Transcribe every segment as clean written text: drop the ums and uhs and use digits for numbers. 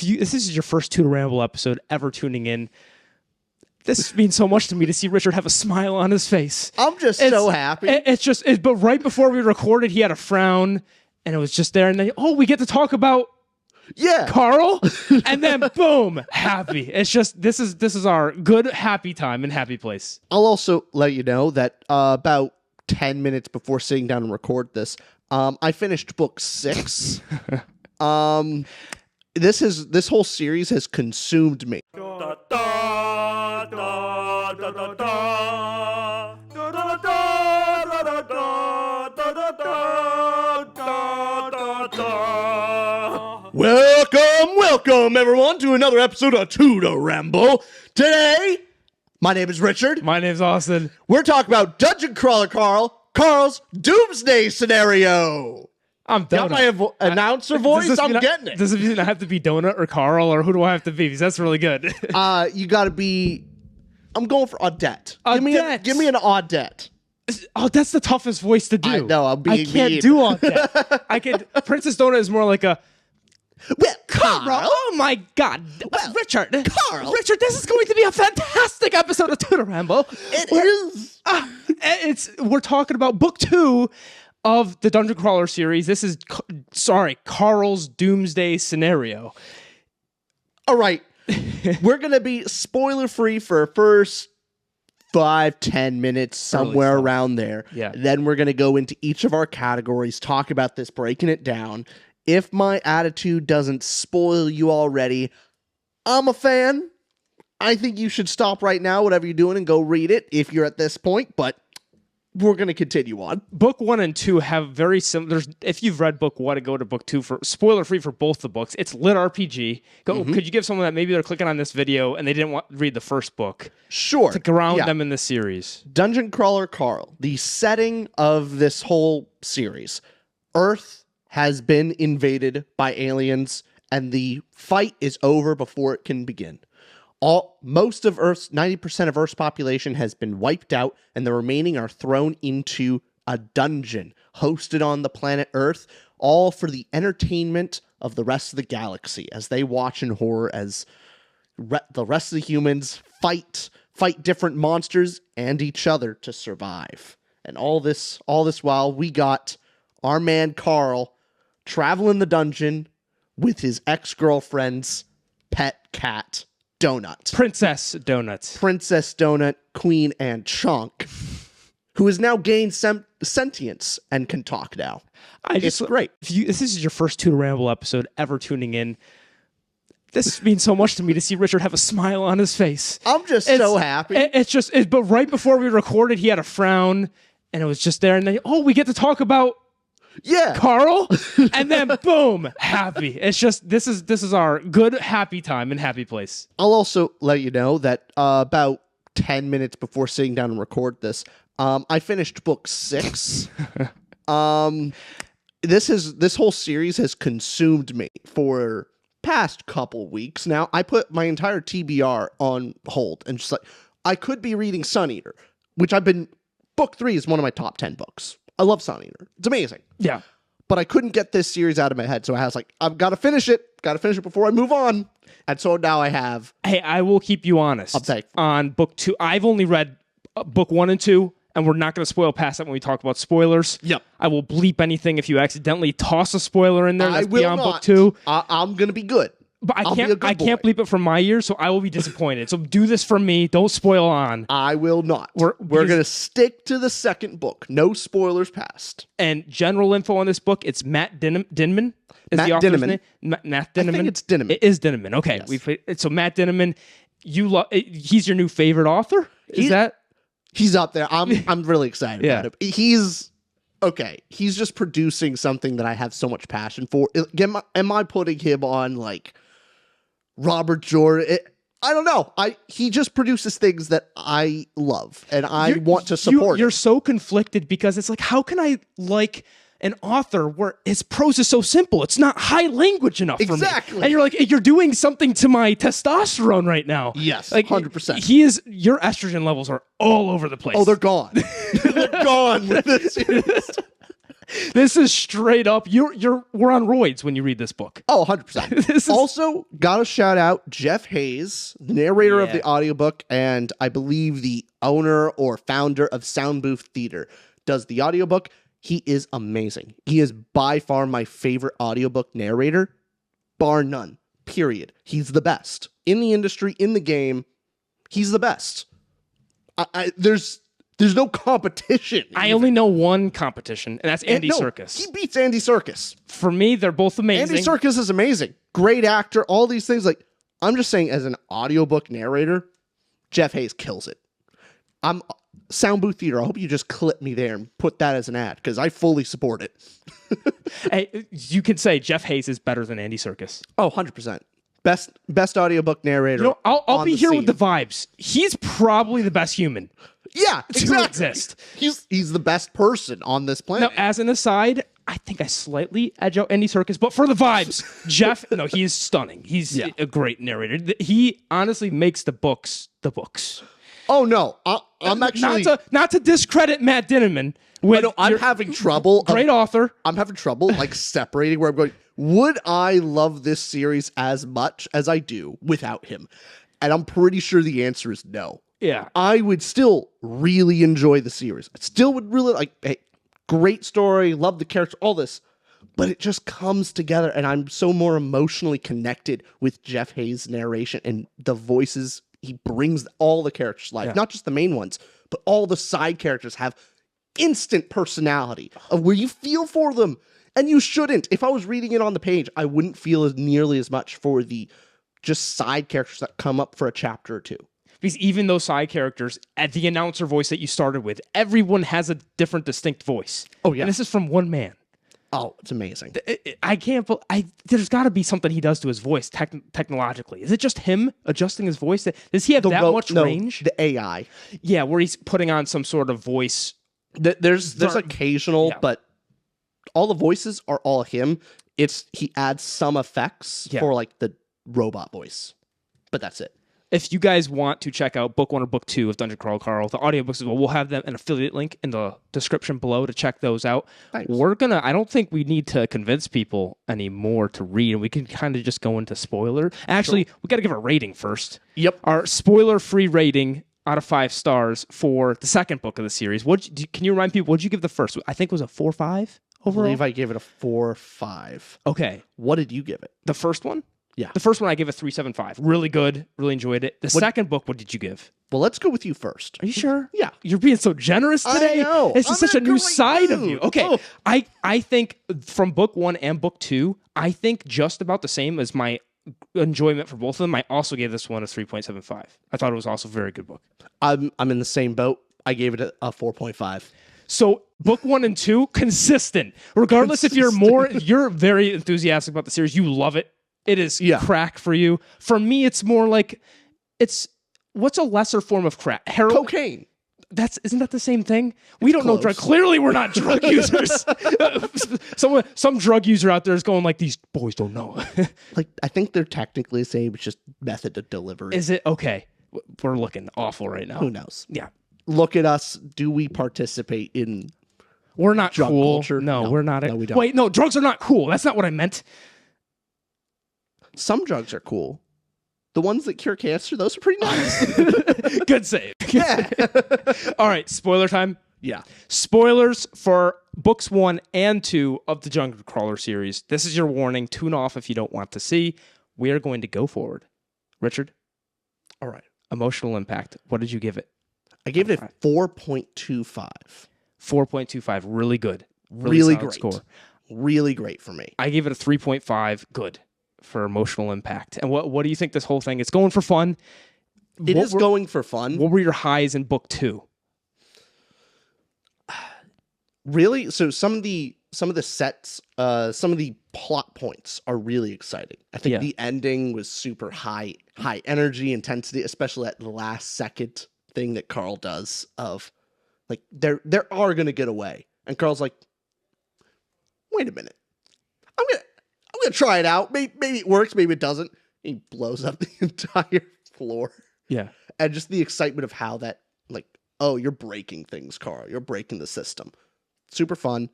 this is your first Tutor Ramble episode ever tuning in, this means so much to me to see Richard have a smile on his face. I'm just so happy. But right before we recorded, he had a frown, and it was just there. And then, we get to talk about Carl, and then boom, happy. It's just this is our good happy time and happy place. I'll also let you know that about 10 minutes before sitting down and record this, I finished book 6. This whole series has consumed me. Welcome everyone to another episode of Tutor Ramble. Today, my name is Richard. My name's Austin. We're talking about Dungeon Crawler Carl's Doomsday scenario. I'm Donut. Got my announcer voice? I'm getting it. Does it mean I have to be Donut or Carl, or who do I have to be? Because that's really good. You gotta be... I'm going for Audette. Give me an Audette. Oh, that's the toughest voice to do. I know, I'm being I can't mean. do Audette. Princess Donut is more like a... Well, Carl, oh my God. Richard. Carl. Richard, this is going to be a fantastic episode of Tutor Ramble. It is. We're talking about book 2 of the Dungeon Crawler series. This is, Carl's Doomsday scenario. All right. We're going to be spoiler-free for first 5-10 minutes, somewhere around there. Yeah. Then we're going to go into each of our categories, talk about this, breaking it down. If my attitude doesn't spoil you already, I'm a fan. I think you should stop right now, whatever you're doing, and go read it if you're at this point, but we're going to continue on. Book 1 and 2 have very similar... If you've read book 1 and go to book 2, for spoiler-free for both the books, it's lit RPG. Could you give someone that maybe they're clicking on this video and they didn't read the first book? Sure. To ground them in the series. Dungeon Crawler Carl, the setting of this whole series. Earth has been invaded by aliens, and the fight is over before it can begin. Most of Earth's 90% of Earth's population has been wiped out, and the remaining are thrown into a dungeon hosted on the planet Earth, all for the entertainment of the rest of the galaxy as they watch in horror as the rest of the humans fight different monsters and each other to survive. And all this while we got our man Carl traveling the dungeon with his ex-girlfriend's pet cat, Donut. Princess Donut, Queen and Chunk, who has now gained sentience and can talk now. It's great. If this is your first Tutor Ramble episode ever tuning in, this means so much to me to see Richard have a smile on his face. I'm just so happy. But right before we recorded, he had a frown, and it was just there. And then, we get to talk about Carl, and then boom, happy. It's just this is our good happy time and happy place. I'll also let you know that about 10 minutes before sitting down and record this, I finished book 6. This whole series has consumed me for past couple weeks now. I put my entire TBR on hold and just I could be reading Sun Eater, which book 3 is one of my top 10 books. I love Sun Eater. It's amazing. Yeah. But I couldn't get this series out of my head, so I was like, I've got to finish it. Got to finish it before I move on. And so now I have... Hey, I will keep you honest. On book 2, I've only read book 1 and 2, and we're not going to spoil past that when we talk about spoilers. Yep. I will bleep anything if you accidentally toss a spoiler in there that's beyond book 2. I'm going to be good. But I can't bleep it from my ears, so I will be disappointed. So do this for me. Don't spoil on. I will not. We're going to stick to the second book. No spoilers past. And general info on this book, it's Matt Dinman. Matt the author's Dinniman. name. Matt Dinniman. I think it's Dinniman. It is Dinniman. Okay. Yes. So Matt Dinniman, he's your new favorite author? He's up there. I'm really excited about it. He's just producing something that I have so much passion for. Am I putting him on Robert Jordan? I don't know. He just produces things that I love and I want to support. You're so conflicted because it's like, how can I like an author where his prose is so simple? It's not high language enough for me. Exactly. And you're like, you're doing something to my testosterone right now. Yes, like 100%. Your estrogen levels are all over the place. Oh, they're gone. They're gone with this series. This is straight up. We're on roids when you read this book. Oh, 100%. Also, gotta shout out Jeff Hayes, the narrator of the audiobook, and I believe the owner or founder of Sound Booth Theater does the audiobook. He is amazing. He is by far my favorite audiobook narrator, bar none, period. He's the best. In the industry, in the game, he's the best. There's no competition. I only know one competition, and that's Andy Serkis. He beats Andy Serkis. For me, they're both amazing. Andy Serkis is amazing. Great actor, all these things. Like, I'm just saying, as an audiobook narrator, Jeff Hayes kills it. I'm Sound Booth Theater. I hope you just clip me there and put that as an ad, because I fully support it. Hey, you can say Jeff Hayes is better than Andy Serkis. Oh, 100%. Best audiobook narrator. You know, I'll be here with the vibes. He's probably the best human. Yeah, exactly. To exist. He's the best person on this planet. Now, as an aside, I think I slightly edge out Andy Serkis, but for the vibes, Jeff, no, he is stunning. He's a great narrator. He honestly makes the books the books. Oh no, I'm actually not to discredit Matt Dinniman. I'm having trouble. Great author. I'm having trouble separating where I'm going. Would I love this series as much as I do without him? And I'm pretty sure the answer is no. Yeah. I would still really enjoy the series. I still would really great story, love the character, all this. But it just comes together, and I'm so more emotionally connected with Jeff Hayes' narration and the voices. He brings all the characters to life, not just the main ones, but all the side characters have instant personality of where you feel for them. And you shouldn't. If I was reading it on the page, I wouldn't feel nearly as much for the just side characters that come up for a chapter or two. Because even those side characters, at the announcer voice that you started with, everyone has a different, distinct voice. Oh, yeah. And this is from one man. Oh, it's amazing. I can't... there's got to be something he does to his voice technologically. Is it just him adjusting his voice? Does he have that much range? The AI. Yeah, where he's putting on some sort of voice. There's occasional, but all the voices are all him. He adds some effects for like the robot voice, but that's it. If you guys want to check out book 1 or book 2 of Dungeon Crawl Carl, the audiobooks as well, we'll have them an affiliate link in the description below to check those out. Thanks. I don't think we need to convince people anymore to read, and we can kind of just go into spoiler. Actually, we got to give a rating first. Yep. Our spoiler-free rating out of 5 stars for the second book of the series. Can you remind people, what did you give the first? I think it was a 4 or 5 overall? I believe I gave it a 4 or 5. Okay. What did you give it? The first one? Yeah. The first one I gave a 3.75. Really good. Really enjoyed it. The second book, what did you give? Well, let's go with you first. Are you sure? Yeah. You're being so generous today. I know. It's just such a new side of you. Okay. Oh. I think from book 1 and book 2, I think just about the same as my enjoyment for both of them. I also gave this one a 3.75. I thought it was also a very good book. I'm in the same boat. I gave it a 4.5. So book 1 and 2, consistent. Regardless if you're very enthusiastic about the series, you love it. It is crack for you. For me, it's more like what's a lesser form of crack? Cocaine. Isn't that the same thing? We don't know drug. Clearly, we're not drug users. Some drug user out there is going like, these boys don't know. Like, I think they're technically the same. It's just method of delivery. Is it? Okay. We're looking awful right now. Who knows? Yeah. Look at us. Do we participate in We're not drug cool. culture? No, we're not. No, we don't. Wait, no, drugs are not cool. That's not what I meant. Some drugs are cool. The ones that cure cancer, those are pretty nice. Good save. Yeah. All right, spoiler time. Yeah. Spoilers for books 1 and 2 of the Jungle Crawler series. This is your warning. Tune off if you don't want to see. We are going to go forward. Richard? All right. Emotional impact. What did you give it? I gave it a 4.25. 4.25. Really good. Really great. Score. Really great for me. I gave it a 3.5. Good for emotional impact. And what do you think this whole thing? It's going for fun. It is going for fun. What were your highs in book 2? Really? So some of the sets, some of the plot points are really exciting. I think the ending was super high energy, intensity, especially at the last second thing that Carl does of like they're going to get away. And Carl's like, wait a minute. I'm gonna try it out. Maybe it works, maybe it doesn't. He blows up the entire floor. Yeah. And just the excitement of how that, like, oh, you're breaking things, Carl. You're breaking the system. Super fun.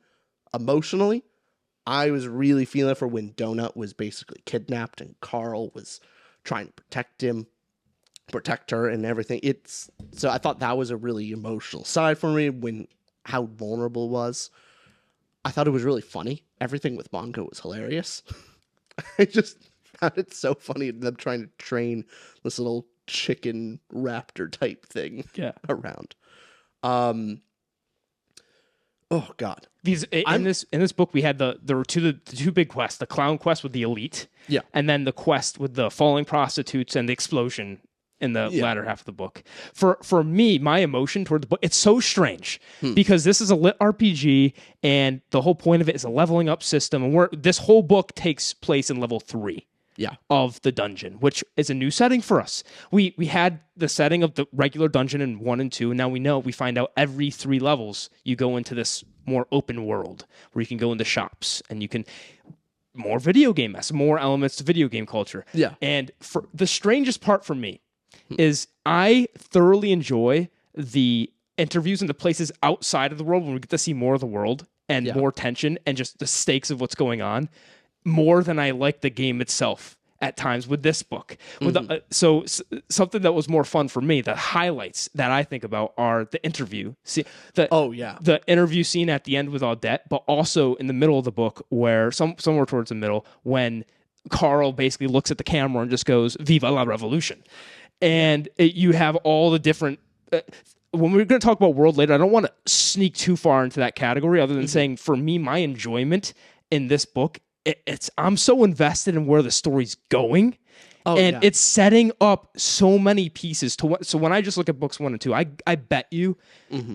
emotionally, I was really feeling for when Donut was basically kidnapped and Carl was trying to protect her and everything. So I thought that was a really emotional side for me when how vulnerable it was. I thought it was really funny. Everything with Mongo was hilarious. I just found it so funny them trying to train this little chicken raptor type thing around. Oh God! In this book we had there were the two big quests: the clown quest with the elite, and then the quest with the falling prostitutes and the explosion in the latter half of the book. For me, my emotion toward the book, it's so strange because this is a lit RPG, and the whole point of it is a leveling up system, and this whole book takes place in level 3. Of the dungeon, which is a new setting for us. We had the setting of the regular dungeon in 1 and 2, and now we find out every 3 levels you go into this more open world where you can go into shops and you can more video game more elements to video game culture. And for the strangest part for me is I thoroughly enjoy the interviews and the places outside of the world when we get to see more of the world and more tension and just the stakes of what's going on, more than I like the game itself at times with this book. So something that was more fun for me, the highlights that I think about are the interview. The interview scene at the end with Audette, but also in the middle of the book where somewhere towards the middle when Carl basically looks at the camera and just goes, "Viva la revolution." And you have all the different... when we're going to talk about world later, I don't want to sneak too far into that category other than saying, for me, my enjoyment in this book, I'm so invested in where the story's going, it's setting up so many pieces so when I just look at books 1 and 2, I bet you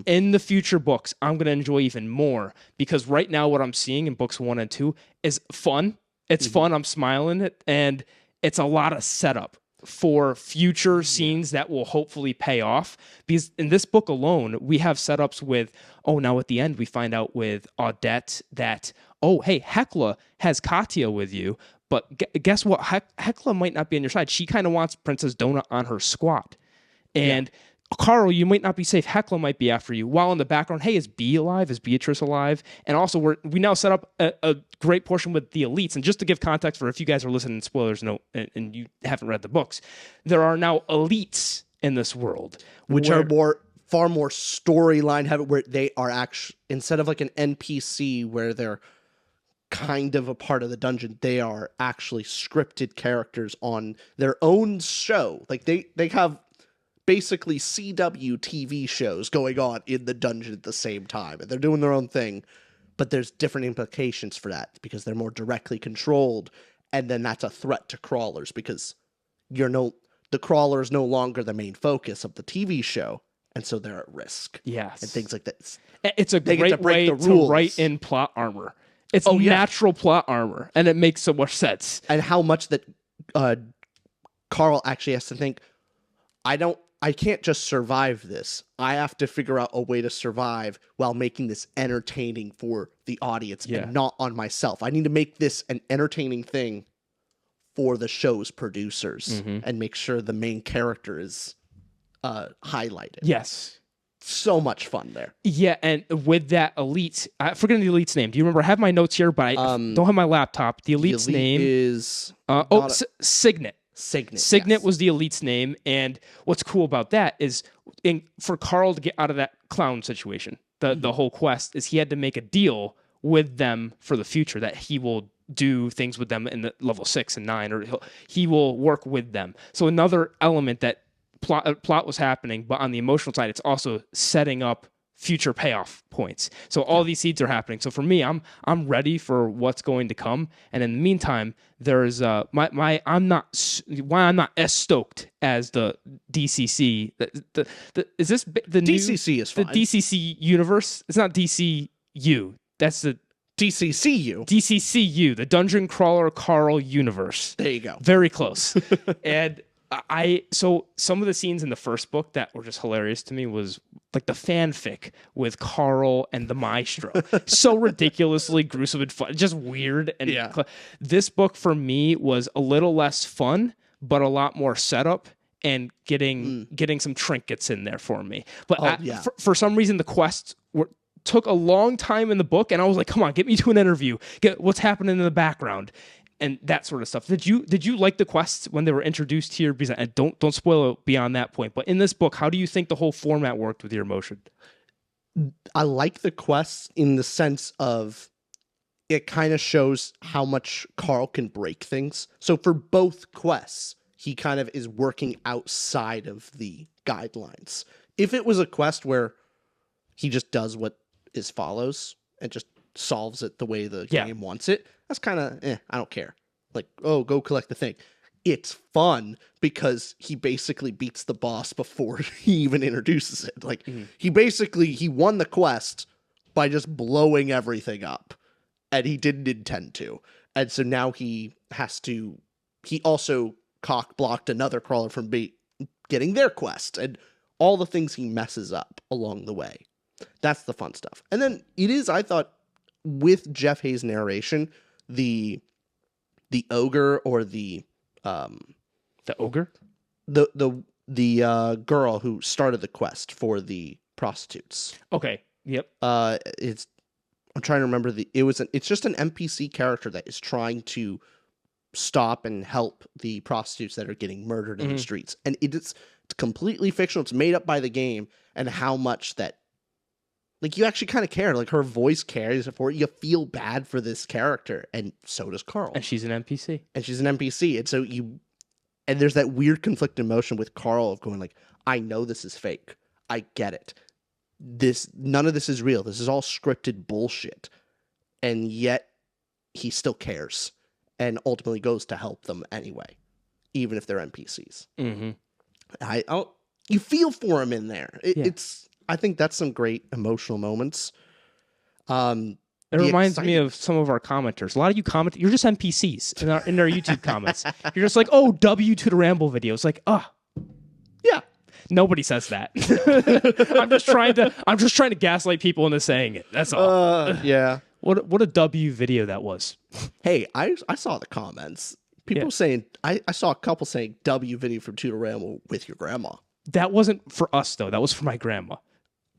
in the future books I'm going to enjoy even more, because right now what I'm seeing in books 1 and 2 is fun. It's fun. I'm smiling it, and it's a lot of setup for future scenes that will hopefully pay off, because in this book alone we have setups with now at the end we find out with Audette that hey, Hecla has Katya with you, but guess what? Hecla might not be on your side. She kind of wants Princess Donut on her squad. And Carl, you might not be safe. Hecla might be after you. While in the background, hey, is Bee alive? Is Beatrice alive? And also, we now set up a great portion with the elites. And just to give context for if you guys are listening to spoilers and you haven't read the books, there are now elites in this world. Which are far more storyline heavy, where they are actually, instead of like an NPC where they're kind of a part of the dungeon, they are actually scripted characters on their own show. Like they have basically CW TV shows going on in the dungeon at the same time, and they're doing their own thing, but there's different implications for that because they're more directly controlled, and then that's a threat to crawlers because the crawler is no longer the main focus of the TV show, and so they're at risk. Yes. And things like that. It's a great way to write in plot armor. It's natural plot armor, and it makes so much sense. And how much that Carl actually has to think, I can't just survive this. I have to figure out a way to survive while making this entertaining for the audience and not on myself. I need to make this an entertaining thing for the show's producers and make sure the main character is highlighted. Yes. So much fun there. Yeah, and with that elite, I'm forgetting the elite's name. Do you remember? I have my notes here, but I don't have my laptop. The elite's name is Signet. Signet was the elite's name, and what's cool about that is for Carl to get out of that clown situation, the whole quest is he had to make a deal with them for the future that he will do things with them in the level 6 and 9, or he will work with them. So another element that plot was happening, but on the emotional side, it's also setting up future payoff points. So all these seeds are happening. So for me, I'm ready for what's going to come. And in the meantime, there's I'm not as stoked as the DCC. Is this the DCC new, is fine. The DCC universe? It's not DCU. That's the DCCU, the Dungeon Crawler Carl universe. There you go. Very close. And so some of the scenes in the first book that were just hilarious to me was like the fanfic with Carl and the Maestro. So ridiculously gruesome and fun, just weird. And this book for me was a little less fun, but a lot more setup and getting some trinkets in there for me. But for some reason, the quests took a long time in the book, and I was like, come on, get me to an interview. Get what's happening in the background. And that sort of stuff. Did you like the quests when they were introduced here? Because and don't spoil it beyond that point. But in this book, how do you think the whole format worked with your emotion? I like the quests in the sense of it kind of shows how much Carl can break things. So for both quests, he kind of is working outside of the guidelines. If it was a quest where he just does what is follows and just solves it the way the game wants it, that's kind of, I don't care. Like, oh, go collect the thing. It's fun because he basically beats the boss before he even introduces it. Like, he won the quest by just blowing everything up, and he didn't intend to. And so now he also cock-blocked another crawler from getting their quest, and all the things he messes up along the way. That's the fun stuff. And then I thought, with Jeff Hayes' narration, the ogre or the ogre, the girl who started the quest for the prostitutes. Okay. Yep. I'm trying to remember it's just an NPC character that is trying to stop and help the prostitutes that are getting murdered in the streets, and it's completely fictional. It's made up by the game, and how much that. Like, you actually kind of care. Like, her voice carries it for it. You feel bad for this character, and so does Carl. And she's an NPC. And so and there's that weird conflicted emotion with Carl of going like, I know this is fake. I get it. None of this is real. This is all scripted bullshit. And yet, he still cares. And ultimately goes to help them anyway. Even if they're NPCs. Mm-hmm. You feel for him in there. I think that's some great emotional moments. It reminds me of some of our commenters. A lot of you comment, you're just NPCs in our YouTube comments. You're just like, oh, W to the Ramble video. It's like, yeah. Nobody says that. I'm just trying to gaslight people into saying it. That's all. Yeah. What a W video that was. Hey, I saw the comments. People saying, I saw a couple saying W video from To the Ramble with your grandma. That wasn't for us though. That was for my grandma.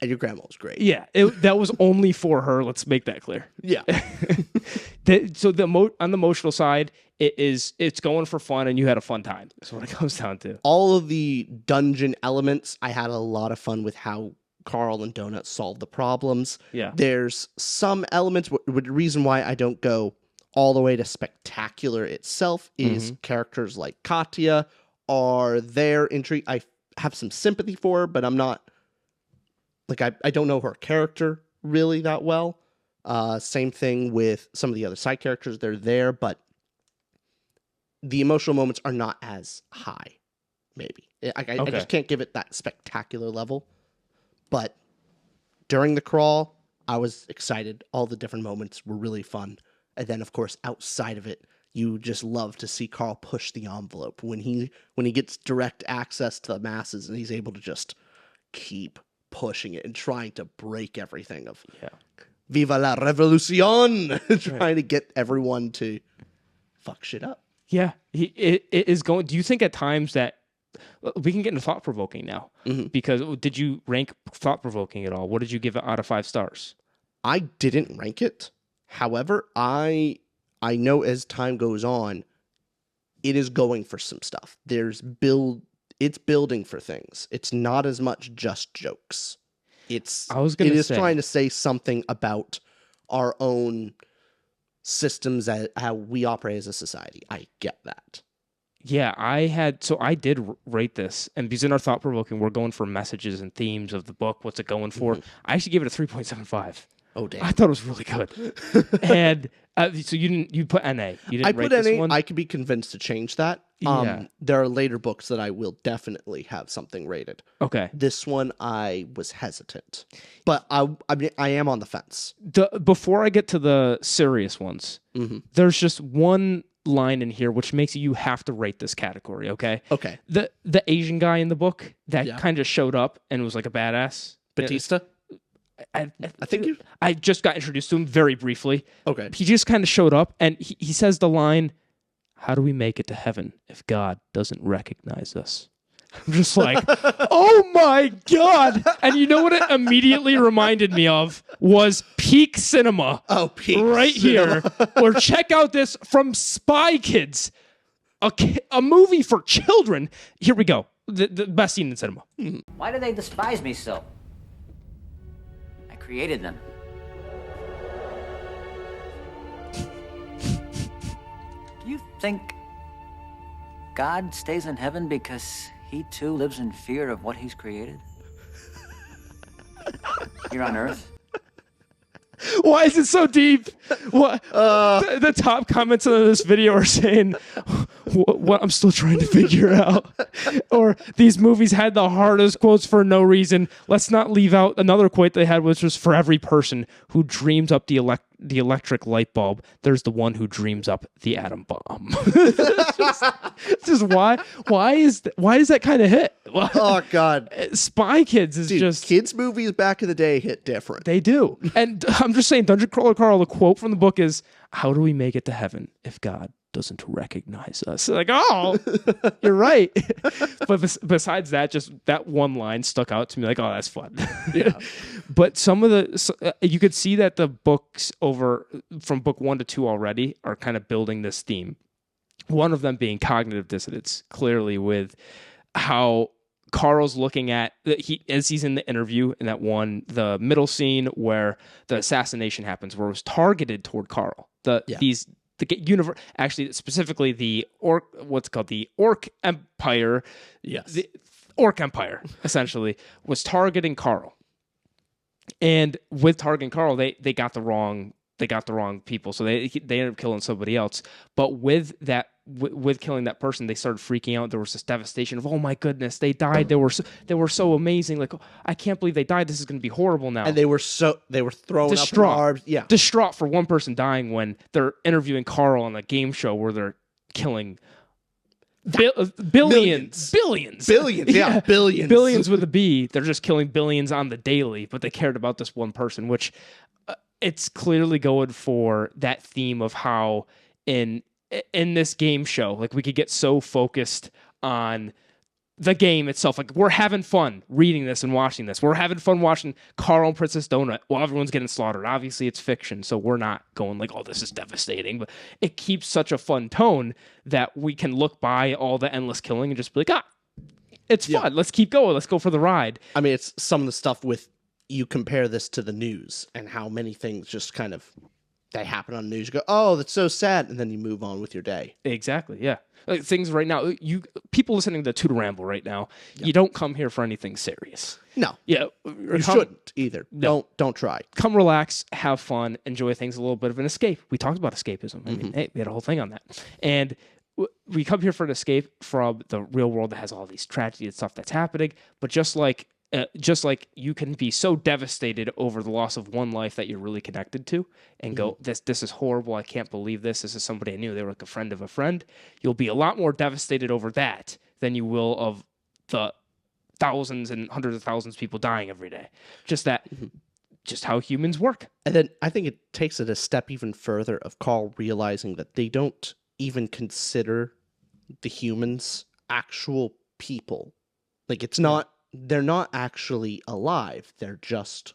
And your grandma was great. Yeah, that was only for her. Let's make that clear. Yeah. So on the emotional side, it's going for fun, and you had a fun time. That's what it comes down to. All of the dungeon elements, I had a lot of fun with how Carl and Donut solve the problems. Yeah. There's some elements. The reason why I don't go all the way to spectacular itself is characters like Katya are their intrigue. I have some sympathy for her, but I'm not. Like, I don't know her character really that well. Same thing with some of the other side characters. They're there, but the emotional moments are not as high, maybe. I just can't give it that spectacular level. But during the crawl, I was excited. All the different moments were really fun. And then, of course, outside of it, you just love to see Carl push the envelope. When he gets direct access to the masses and he's able to just keep pushing it and trying to break everything of Viva la Revolucion, trying to get everyone to fuck shit up. Yeah, it is going. Do you think at times that we can get into Thought-Provoking now? Because did you rank Thought-Provoking at all? What did you give it out of 5 stars? I didn't rank it. However, I know as time goes on, it is going for some stuff. It's building for things. It's not as much just jokes. It is trying to say something about our own systems, how we operate as a society. I get that. Yeah, I did rate this, and because in our Thought-Provoking, we're going for messages and themes of the book. What's it going for? I actually gave it a 3.75. Oh, damn. I thought it was really good. And so you put NA. You didn't I rate put this NA. one? I could be convinced to change that. There are later books that I will definitely have something rated. Okay. This one I was hesitant, but I am on the fence. Before I get to the serious ones, there's just one line in here which makes you have to rate this category. Okay. Okay. The Asian guy in the book that kind of showed up and was like a badass. Batista. I I just got introduced to him very briefly. Okay. He just kind of showed up and he says the line, "How do we make it to heaven if God doesn't recognize us?" I'm just like, oh my God. And you know what it immediately reminded me of was peak cinema. Oh, peak right cinema. here. Or check out this from Spy Kids, a movie for children. Here we go. The best scene in cinema. Why do they despise me so? I created them. Do you think God stays in heaven because he too lives in fear of what he's created? Here on Earth? Why is it so deep? What the top comments on this video are saying, what I'm still trying to figure out. Or these movies had the hardest quotes for no reason. Let's not leave out another quote they had, which was, for every person who dreams up the electric light bulb, there's the one who dreams up the atom bomb. it's just why is that kind of hit? Oh God, Spy Kids is just kids movies back in the day hit different. They do. And I'm just saying, Dungeon Crawler Carl, the quote from the book is, how do we make it to heaven if God doesn't recognize us? Like, oh, you're right. But besides that, just that one line stuck out to me, like, oh, that's fun. Yeah. But some of you could see that the books from book 1 to 2 already are kind of building this theme. One of them being cognitive dissonance, clearly, with how Carl's looking at as he's in the interview in the middle scene where the assassination happens, where it was targeted toward Carl. Actually specifically the Orc Empire. Yes. The Orc Empire essentially was targeting Carl. And with targeting Carl, they got the wrong people, so they ended up killing somebody else. But with killing that person, they started freaking out. There was this devastation of, oh my goodness, they died. They were so amazing. Like, oh, I can't believe they died. This is going to be horrible now. And they were throwing distraught, up in arms. Yeah, distraught for one person dying when they're interviewing Carl on a game show where they're killing billions. Yeah, billions with a B. They're just killing billions on the daily, but they cared about this one person, which it's clearly going for that theme of how in this game show, like, we could get so focused on the game itself. Like, we're having fun reading this and watching this. We're having fun watching Carl and Princess Donut while everyone's getting slaughtered. Obviously, it's fiction, so we're not going like, oh, this is devastating. But it keeps such a fun tone that we can look by all the endless killing and just be like, it's fun. Yeah. Let's keep going. Let's go for the ride. I mean, it's some of the stuff with, you compare this to the news and how many things just kind of, they happen on the news. You go, oh, that's so sad. And then you move on with your day. Exactly. Yeah. Like, things right now, people listening to Ramble right now, you don't come here for anything serious. No. Yeah. You shouldn't either. No. Don't try. Come relax, have fun, enjoy things, a little bit of an escape. We talked about escapism. I mean, hey, we had a whole thing on that. And we come here for an escape from the real world that has all these tragedy and stuff that's happening. But just like you can be so devastated over the loss of one life that you're really connected to and go, this is horrible. I can't believe this. This is somebody I knew. They were like a friend of a friend. You'll be a lot more devastated over that than you will of the thousands and hundreds of thousands of people dying every day. Just how humans work. And then I think it takes it a step even further of Carl realizing that they don't even consider the humans actual people. Like, it's not, they're not actually alive. They're just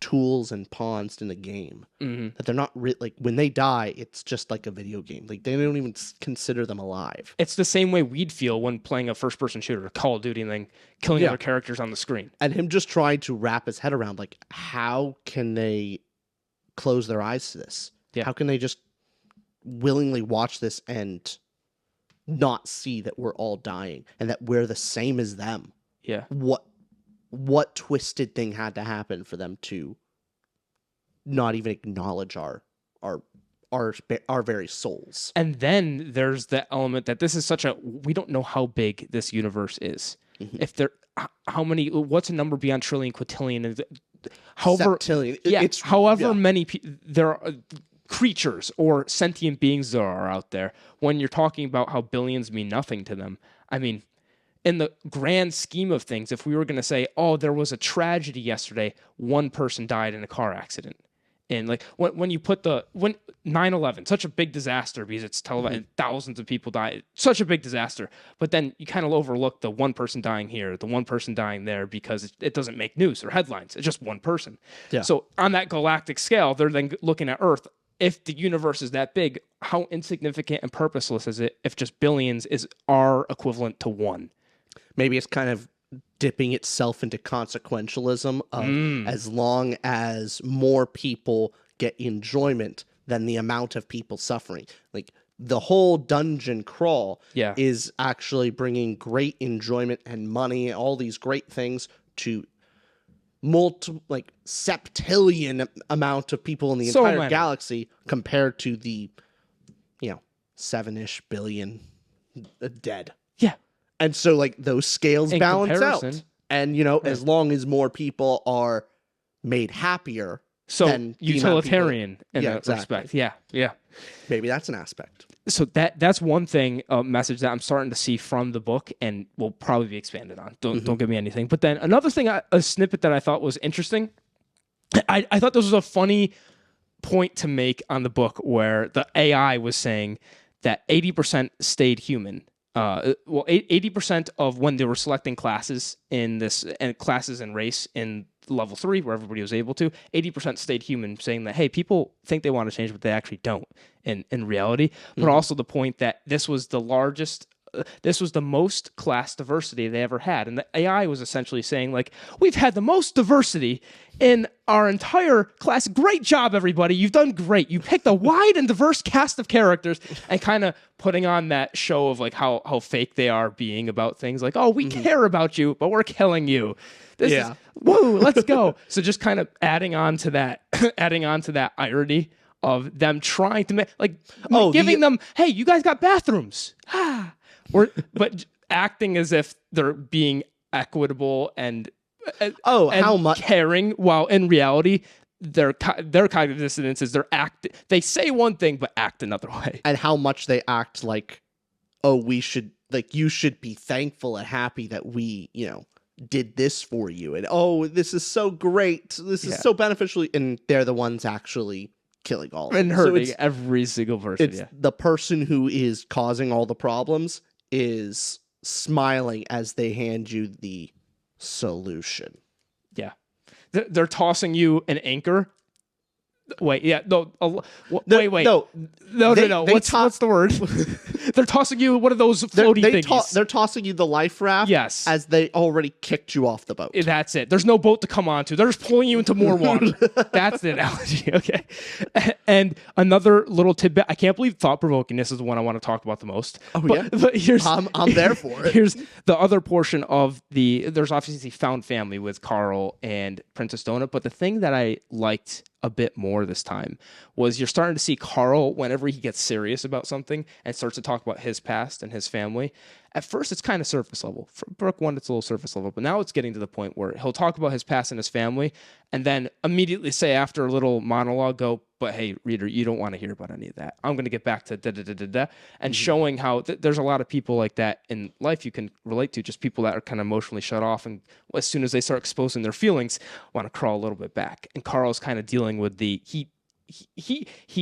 tools and pawns in a game. That they're not like, when they die, it's just like a video game. Like, they don't even consider them alive. It's the same way we'd feel when playing a first-person shooter, Call of Duty, and then killing other characters on the screen. And him just trying to wrap his head around, like, how can they close their eyes to this? Yeah. How can they just willingly watch this and not see that we're all dying and that we're the same as them? Yeah. What twisted thing had to happen for them to not even acknowledge our very souls? And then there's the element that this is we don't know how big this universe is. If how many, what's a number beyond trillion, quintillion, however, septillion. However many there are creatures or sentient beings there are out there. When you're talking about how billions mean nothing to them, I mean, in the grand scheme of things, if we were going to say, oh, there was a tragedy yesterday, one person died in a car accident. And like when you put when 9/11, such a big disaster because it's televised and thousands of people died, such a big disaster. But then you kind of overlook the one person dying here, the one person dying there because it doesn't make news or headlines. It's just one person. Yeah. So on that galactic scale, they're then looking at Earth. If the universe is that big, how insignificant and purposeless is it if just billions are equivalent to one? Maybe it's kind of dipping itself into consequentialism of as long as more people get enjoyment than the amount of people suffering. Like the whole dungeon crawl is actually bringing great enjoyment and money, all these great things to septillion amount of people in the entire galaxy compared to the 7-ish billion dead. Yeah. And so like those scales balance out. And as long as more people are made happier, so utilitarian in that respect. Yeah. Maybe that's an aspect. So that's one thing, a message that I'm starting to see from the book and will probably be expanded on. Don't give me anything. But then another thing, a snippet that I thought was interesting. I thought this was a funny point to make on the book where the AI was saying that 80% stayed human. 80% of when they were selecting classes in this and classes and race in level 3 where everybody was able to, 80% stayed human, saying that, hey, people think they want to change, but they actually don't in reality. But also the point that this was the most class diversity they ever had. And the AI was essentially saying, like, we've had the most diversity in our entire class. Great job, everybody. You've done great. You picked a wide and diverse cast of characters, and kind of putting on that show of like how fake they are being about things. Like, oh, we care about you, but we're killing you. This is, whoa, let's go. So just kind of adding on to that irony of them trying to giving them, hey, you guys got bathrooms. But acting as if they're being equitable and how much caring, while in reality their cognitive dissonance is they say one thing but act another way. And how much they act like, oh, you should be thankful and happy that we, did this for you, and oh, this is so great, this is so beneficial, and they're the ones actually killing all of them. And hurting every single person. It's the person who is causing all the problems is smiling as they hand you the solution. Yeah. They're tossing you an anchor. Wait, yeah, no. Wait. No. What's the word? They're tossing you one of those floaty things. They're tossing you the life raft. Yes, as they already kicked you off the boat. That's it. There's no boat to come onto. They're just pulling you into more water. That's the analogy. Okay. And another little tidbit. I can't believe Thought-Provoking. This is the one I want to talk about the most. Oh but here's I'm there for it. Here's the other portion of there's obviously found family with Carl and Princess Donut. But the thing that I liked a bit more this time was you're starting to see Carl, whenever he gets serious about something and starts to talk about his past and his family, at first it's kind of surface level. For Book 1, it's a little surface level, but now it's getting to the point where he'll talk about his past and his family and then immediately say after a little monologue, go, but hey, reader, you don't want to hear about any of that. I'm going to get back to da-da-da-da-da, and showing how there's a lot of people like that in life you can relate to, just people that are kind of emotionally shut off, and as soon as they start exposing their feelings, want to crawl a little bit back. And Carl's kind of dealing with he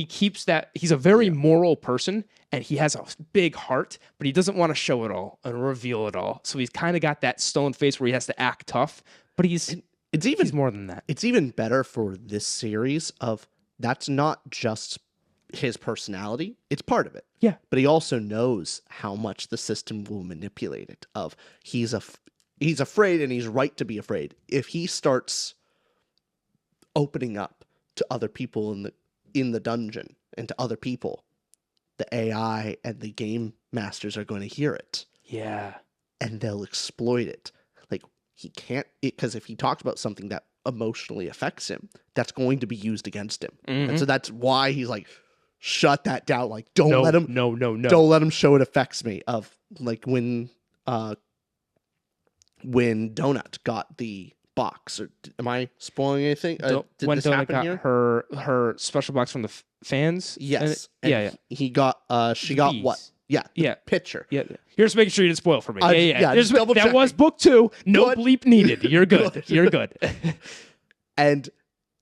keeps that. He's a very moral person, and he has a big heart, but he doesn't want to show it all and reveal it all. So he's kind of got that stone face where he has to act tough, but he's more than that. It's even better for this series of that's not just his personality, it's part of it. Yeah. But he also knows how much the system will manipulate it. Of he's afraid, and he's right to be afraid. If he starts opening up to other people in the dungeon and to other people, the AI and the game masters are going to hear it. Yeah. And they'll exploit it. Like, he can't, because if he talks about something that emotionally affects him, that's going to be used against him. And so that's why he's like, shut that down. Like, don't let him. No. Don't let him show it affects me. Of like when Donut got the box. Or am I spoiling anything? Did when this Donut happen got here? her special box from the fans. Yes. Yeah. He got. She got bees. what? Yeah. Yeah. Picture. Yeah. Here's making sure you didn't spoil for me. Yeah. Just double that checking. was book 2. No Good. bleep needed. You're good. You're good. And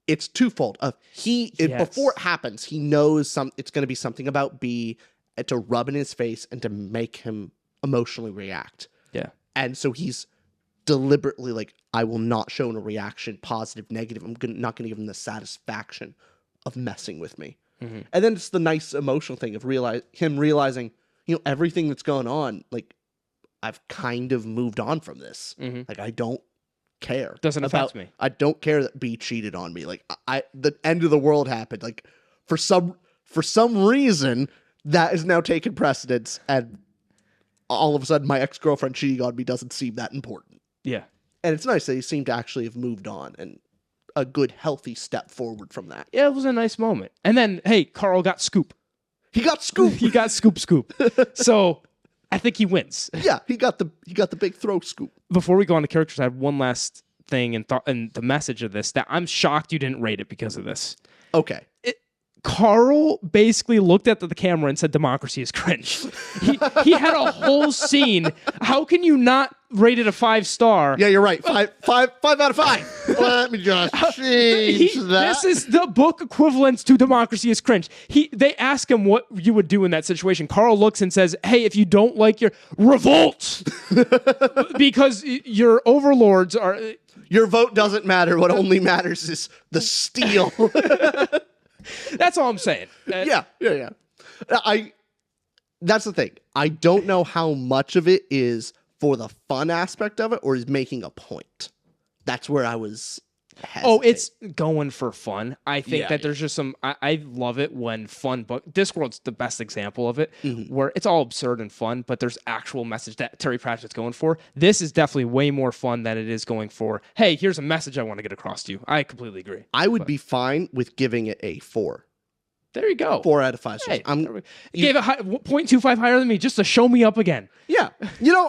it's twofold. Yes. Before it happens, he knows it's going to be something about B to rub in his face and to make him emotionally react. Yeah. And so he's deliberately like, I will not show a reaction, positive, negative. Not going to give him the satisfaction of messing with me. Mm-hmm. And then it's the nice emotional thing of him realizing, everything that's going on, like, I've kind of moved on from this. Mm-hmm. Like, I don't care. Doesn't affect me. I don't care that B cheated on me. Like, the end of the world happened. Like, for some reason, that is now taken precedence, and all of a sudden, my ex-girlfriend cheating on me doesn't seem that important. Yeah. And it's nice that he seemed to actually have moved on, and a good, healthy step forward from that. Yeah, it was a nice moment. And then, hey, Carl got scoop. He got scoop. He got scoop. So I think he wins. Yeah, he got the big throw scoop. Before we go on to characters, I have one last thing and the message of this that I'm shocked you didn't rate it because of this. Okay. Carl basically looked at the camera and said, "Democracy is cringe." He had a whole scene. How can you not rate it a 5-star? Yeah, you're right. Five out of 5. Let me just change that. This is the book equivalent to "Democracy is cringe." They ask him what you would do in that situation. Carl looks and says, "Hey, if you don't like your revolt, because your overlords are." Your vote doesn't matter. What only matters is the steel. That's all I'm saying. Yeah. That's the thing. I don't know how much of it is for the fun aspect of it or is making a point. That's where I was hesitant. Oh, it's going for fun. I think that there's just some... I love it when fun book... Discworld's the best example of it, where it's all absurd and fun, but there's actual message that Terry Pratchett's going for. This is definitely way more fun than it is going for, hey, here's a message I want to get across to you. I completely agree. I would be fine with giving it a 4. There you go. 4 out of 5 stars. Hey, you gave it 0.25 higher than me just to show me up again. Yeah.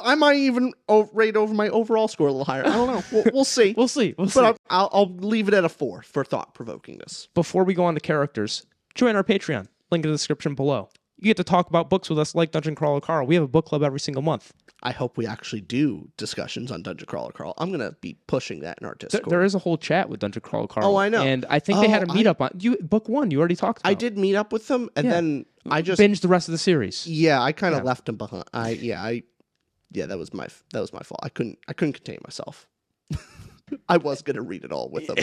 I might even rate over my overall score a little higher. I don't know. We'll see. We'll see. But I'll leave it at a 4 for thought-provokingness. Before we go on to characters, join our Patreon. Link in the description below. You get to talk about books with us like Dungeon Crawler Carl. We have a book club every single month. I hope we actually do discussions on Dungeon Crawler Carl. I'm going to be pushing that in our Discord. There is a whole chat with Dungeon Crawler Carl. Oh, I know. And I think they had a meetup on book 1. You already talked about. I did meet up with them, and then I just binged the rest of the series. Yeah, I kind of left them behind. That was my fault. I couldn't contain myself. I was going to read it all with them.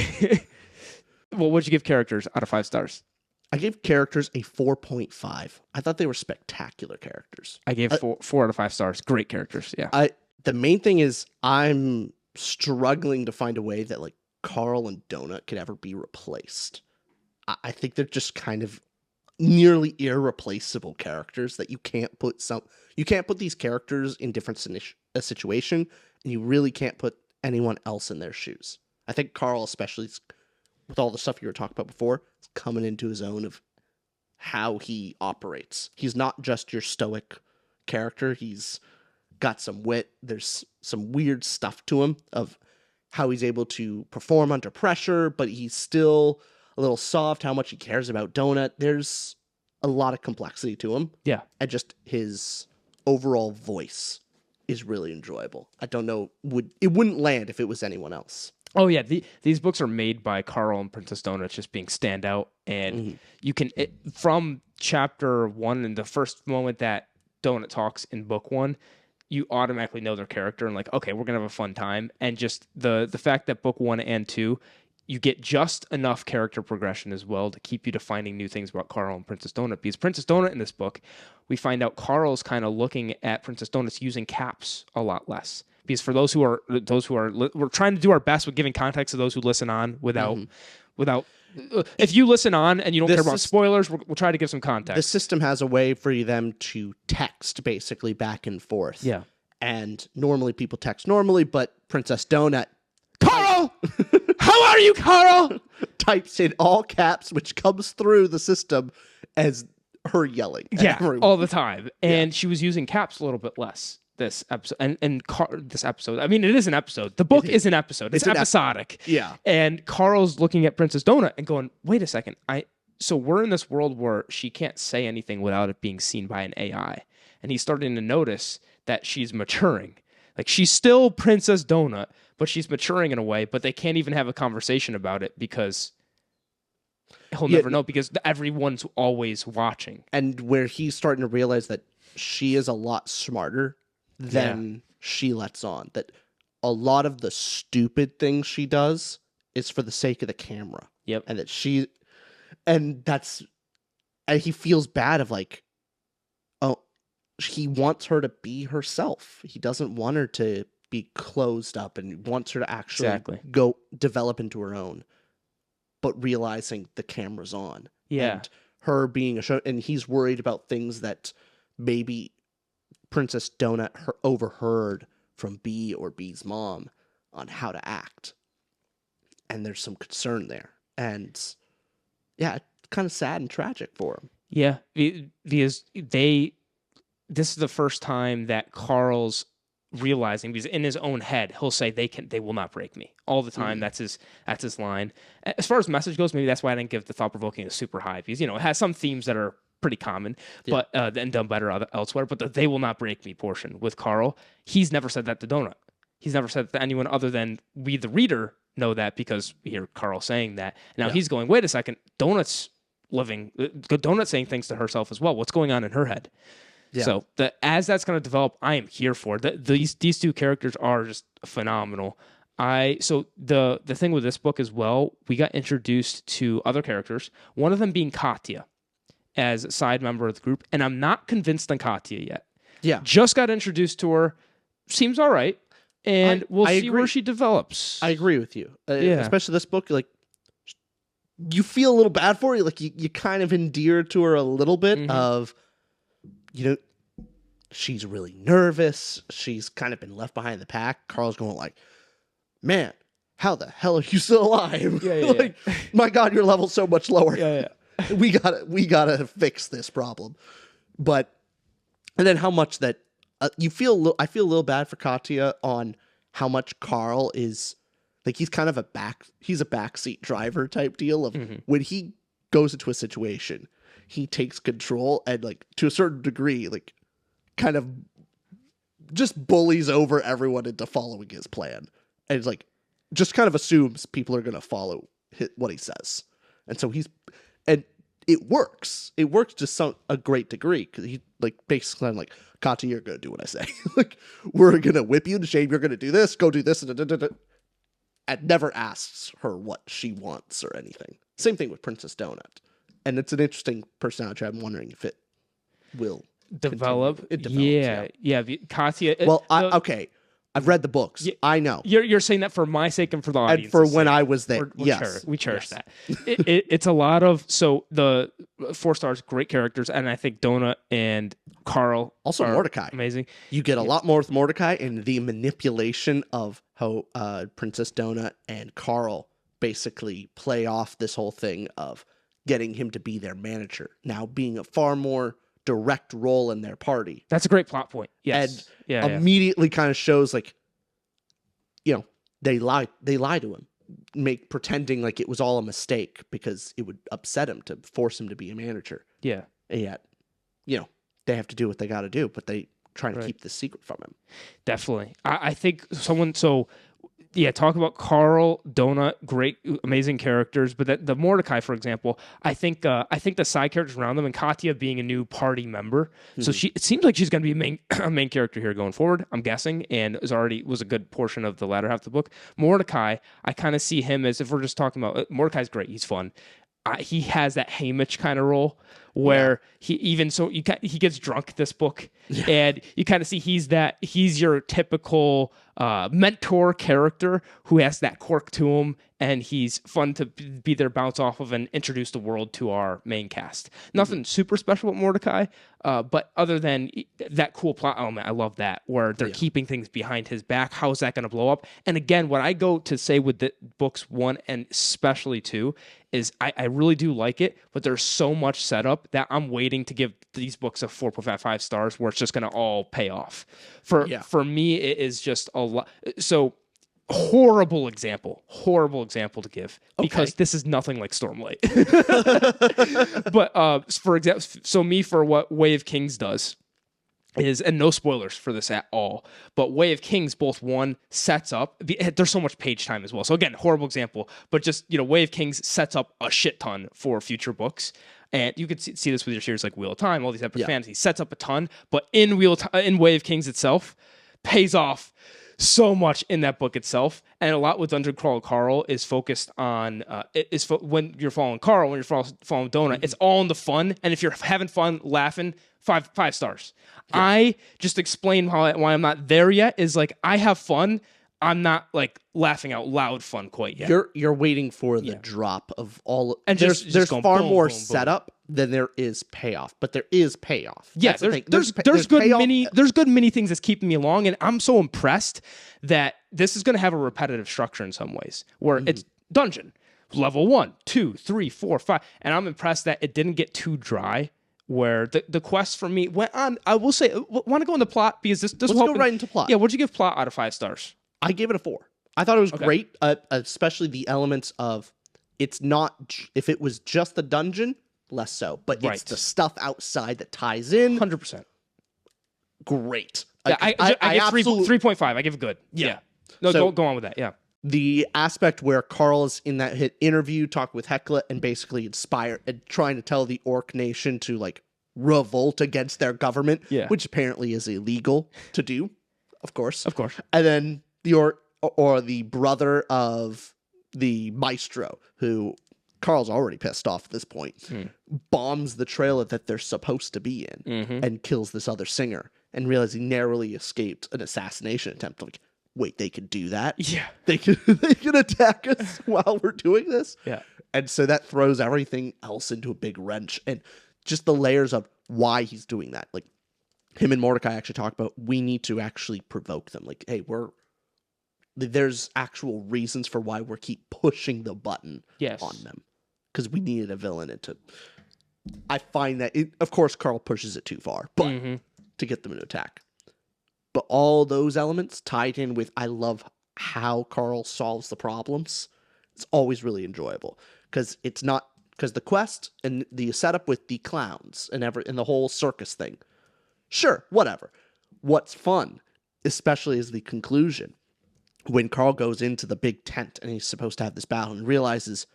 Well, what'd you give characters out of 5 stars? I gave characters a 4.5. I thought they were spectacular characters. I gave 4 out of 5 stars. Great characters. Yeah. The main thing is I'm struggling to find a way that like Carl and Donut could ever be replaced. I think they're just kind of nearly irreplaceable characters that you can't put these characters in different situation, and you really can't put anyone else in their shoes. I think Carl, especially with all the stuff you were talking about before, is coming into his own of how he operates. He's not just your stoic character. He's got some wit. There's some weird stuff to him of how he's able to perform under pressure, but he's still a little soft, how much he cares about Donut. There's a lot of complexity to him. Yeah. And just his overall voice is really enjoyable. I don't know, it wouldn't land if it was anyone else. Oh yeah, these books are made by Carl and Princess Donut just being standout, and you can from chapter 1 and the first moment that Donut talks in book 1, you automatically know their character and like, okay, we're gonna have a fun time. And just the fact that book 1 and 2, you get just enough character progression as well to keep you to finding new things about Carl and Princess Donut. Because Princess Donut in this book, we find out Carl's kind of looking at Princess Donut's using caps a lot less. Because for those who are, we're trying to do our best with giving context to those who listen on without. If you listen on and you don't care about spoilers, we'll try to give some context. The system has a way for them to text basically back and forth. Yeah. And normally people text normally, but Princess Donut, Carl, how are you, Carl? types in all caps, which comes through the system as her yelling. Yeah, all the time. And she was using caps a little bit less this episode. This episode, I mean, it is an episode. The book is an episode. It's episodic. Yeah. And Carl's looking at Princess Donut and going, wait a second. So we're in this world where she can't say anything without it being seen by an AI. And he's starting to notice that she's maturing. Like, she's still Princess Donut, but she's maturing in a way, but they can't even have a conversation about it because he'll never know because everyone's always watching. And where he's starting to realize that she is a lot smarter than she lets on. That a lot of the stupid things she does is for the sake of the camera. Yep. And that and he feels bad of like, oh, he wants her to be herself. He doesn't want her to be closed up and wants her to actually go develop into her own, but realizing the camera's on. Yeah. And her being a show, and he's worried about things that maybe Princess Donut overheard from B or B's mom on how to act. And there's some concern there. And yeah, kind of sad and tragic for him. Yeah, because this is the first time that Carl's realizing, because in his own head he'll say they will not break me all the time. That's his line. As far as message goes, maybe that's why I didn't give the Thought-Provoking a super high, because it has some themes that are pretty common, but and done better elsewhere. But the "they will not break me" portion with Carl, he's never said that to Donut. He's never said that to anyone other than we, the reader, know that because we hear Carl saying that. Now he's going, wait a second, Donut's saying things to herself as well. What's going on in her head? Yeah. So as that's going to develop, I am here for it. These two characters are just phenomenal. So the thing with this book as well, we got introduced to other characters. One of them being Katya as a side member of the group, and I'm not convinced on Katya yet. Yeah, just got introduced to her. Seems all right, and we'll see where she develops. I agree with you, especially this book. Like, you feel a little bad for her. Like you kind of endear to her a little bit of, she's really nervous. She's kind of been left behind the pack. Carl's going like, man, how the hell are you still alive? Yeah. My God, your level's so much lower. Yeah. We gotta fix this problem. And then how much that I feel a little bad for Katya on how much Carl is like, he's kind of a backseat driver type deal of when he goes into a situation, he takes control and like to a certain degree, like kind of just bullies over everyone into following his plan. And it's like, just kind of assumes people are going to follow what he says. And so and it works. It works to a great degree because he like basically I'm like, Katya, you're going to do what I say. Like, we're going to whip you to shame. You're going to do this, go do this. And never asks her what she wants or anything. Same thing with Princess Donut. And it's an interesting personality. I'm wondering if it will develop. It develops, yeah. Katya. Okay. I've read the books. I know. You're saying that for my sake and for the audience. And for when I was there. We cherish that. It's a lot of, so the 4 stars, great characters. And I think Donut and Carl. Also Mordecai. Amazing. You get a lot more with Mordecai and the manipulation of how Princess Donut and Carl basically play off this whole thing of getting him to be their manager. Now being a far more direct role in their party. That's a great plot point. Yes. And immediately kind of shows like, they lie to him, pretending like it was all a mistake because it would upset him to force him to be a manager. Yeah. And yet, they have to do what they got to do, but they trying to keep the secret from him. Definitely. I think talk about Carl, Donut, great, amazing characters. But the Mordecai, for example, I think the side characters around them, and Katya being a new party member, so it seems like she's going to be a main character here going forward. I'm guessing, and was a good portion of the latter half of the book. Mordecai, I kind of see him as, if we're just talking about Mordecai's great, he's fun. He has that Haymitch kind of role where he gets drunk this book, and you kind of see he's your typical mentor character who has that quirk to him, and he's fun to be there, bounce off of, and introduce the world to our main cast. Nothing super special with Mordecai, but other than that cool plot element, I love that, where they're keeping things behind his back. How is that going to blow up? And again, what I go to say with the books 1 and especially 2 is I really do like it, but there's so much setup that I'm waiting to give these books a 4.55 stars where it's just going to all pay off. For me, it is just a lot. So horrible example to give, because this is nothing like Stormlight. But for example, so me, for what Way of Kings does, is, and no spoilers for this at all, but Way of Kings both one sets up, there's so much page time as well. So again, horrible example, but just, Way of Kings sets up a shit ton for future books. And you could see this with your series like Wheel of Time, all these epic fantasy sets up a ton, but in Way of Kings itself pays off so much in that book itself. And a lot with Dungeon Crawl Carl is focused on, when you're following Carl, when you're following Donna, it's all in the fun. And if you're having fun, laughing, five stars. Yeah. I just explain why I'm not there yet is like, I have fun. I'm not like laughing out loud fun quite yet. You're waiting for the drop of all. And there's going far boom, more boom, boom. setup than there is payoff, but there is payoff. Yeah, there's good payoff. There's good mini things that's keeping me along, and I'm so impressed that this is going to have a repetitive structure in some ways, where it's dungeon level 1, 2, 3, 4, 5, and I'm impressed that it didn't get too dry. Where the quest for me went on. I will say, want to go into plot because this. Let's go right into plot. Yeah, what'd you give plot out of 5 stars? I gave it a 4. I thought it was great, especially the elements of it's not. If it was just the dungeon, less so, but it's the stuff outside that ties in. 100%. Great. Yeah, I give 3.5. I give it good. Yeah. No, so, go on with that. Yeah. The aspect where Carl is in that hit interview, talking with Hecla, and basically inspire and trying to tell the Orc Nation to like revolt against their government, which apparently is illegal to do, of course. And then the Orc or the brother of the Maestro, who Carl's already pissed off at this point, bombs the trailer that they're supposed to be in and kills this other singer, and realizes he narrowly escaped an assassination attempt. Like, wait, they could do that? Yeah. They can attack us while we're doing this? Yeah. And so that throws everything else into a big wrench. And just the layers of why he's doing that. Like, him and Mordecai actually talk about, we need to actually provoke them. Like, hey, there's actual reasons for why we keep pushing the button on them. Because we needed a villain I find that, of course, Carl pushes it too far, but to get them to attack. But all those elements tied in with, I love how Carl solves the problems. It's always really enjoyable because the quest and the setup with the clowns and the whole circus thing. Sure, whatever. What's fun, especially is the conclusion when Carl goes into the big tent and he's supposed to have this battle and realizes,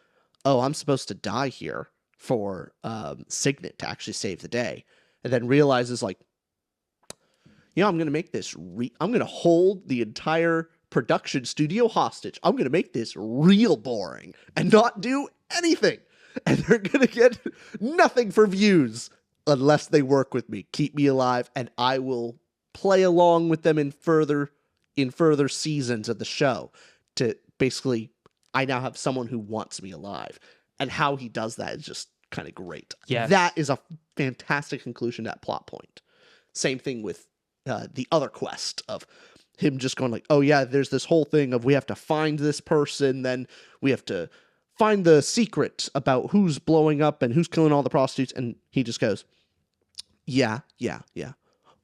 oh, I'm supposed to die here for Signet to actually save the day, and then realizes like, I'm going to make this, I'm going to hold the entire production studio hostage. I'm going to make this real boring and not do anything. And they're going to get nothing for views unless they work with me, keep me alive, and I will play along with them in further seasons of the show to basically, I now have someone who wants me alive. And how he does that is just kind of great. Yes. That is a fantastic conclusion to that plot point. Same thing with the other quest of him just going like, oh yeah, there's this whole thing of we have to find this person, then we have to find the secret about who's blowing up and who's killing all the prostitutes, and he just goes, yeah.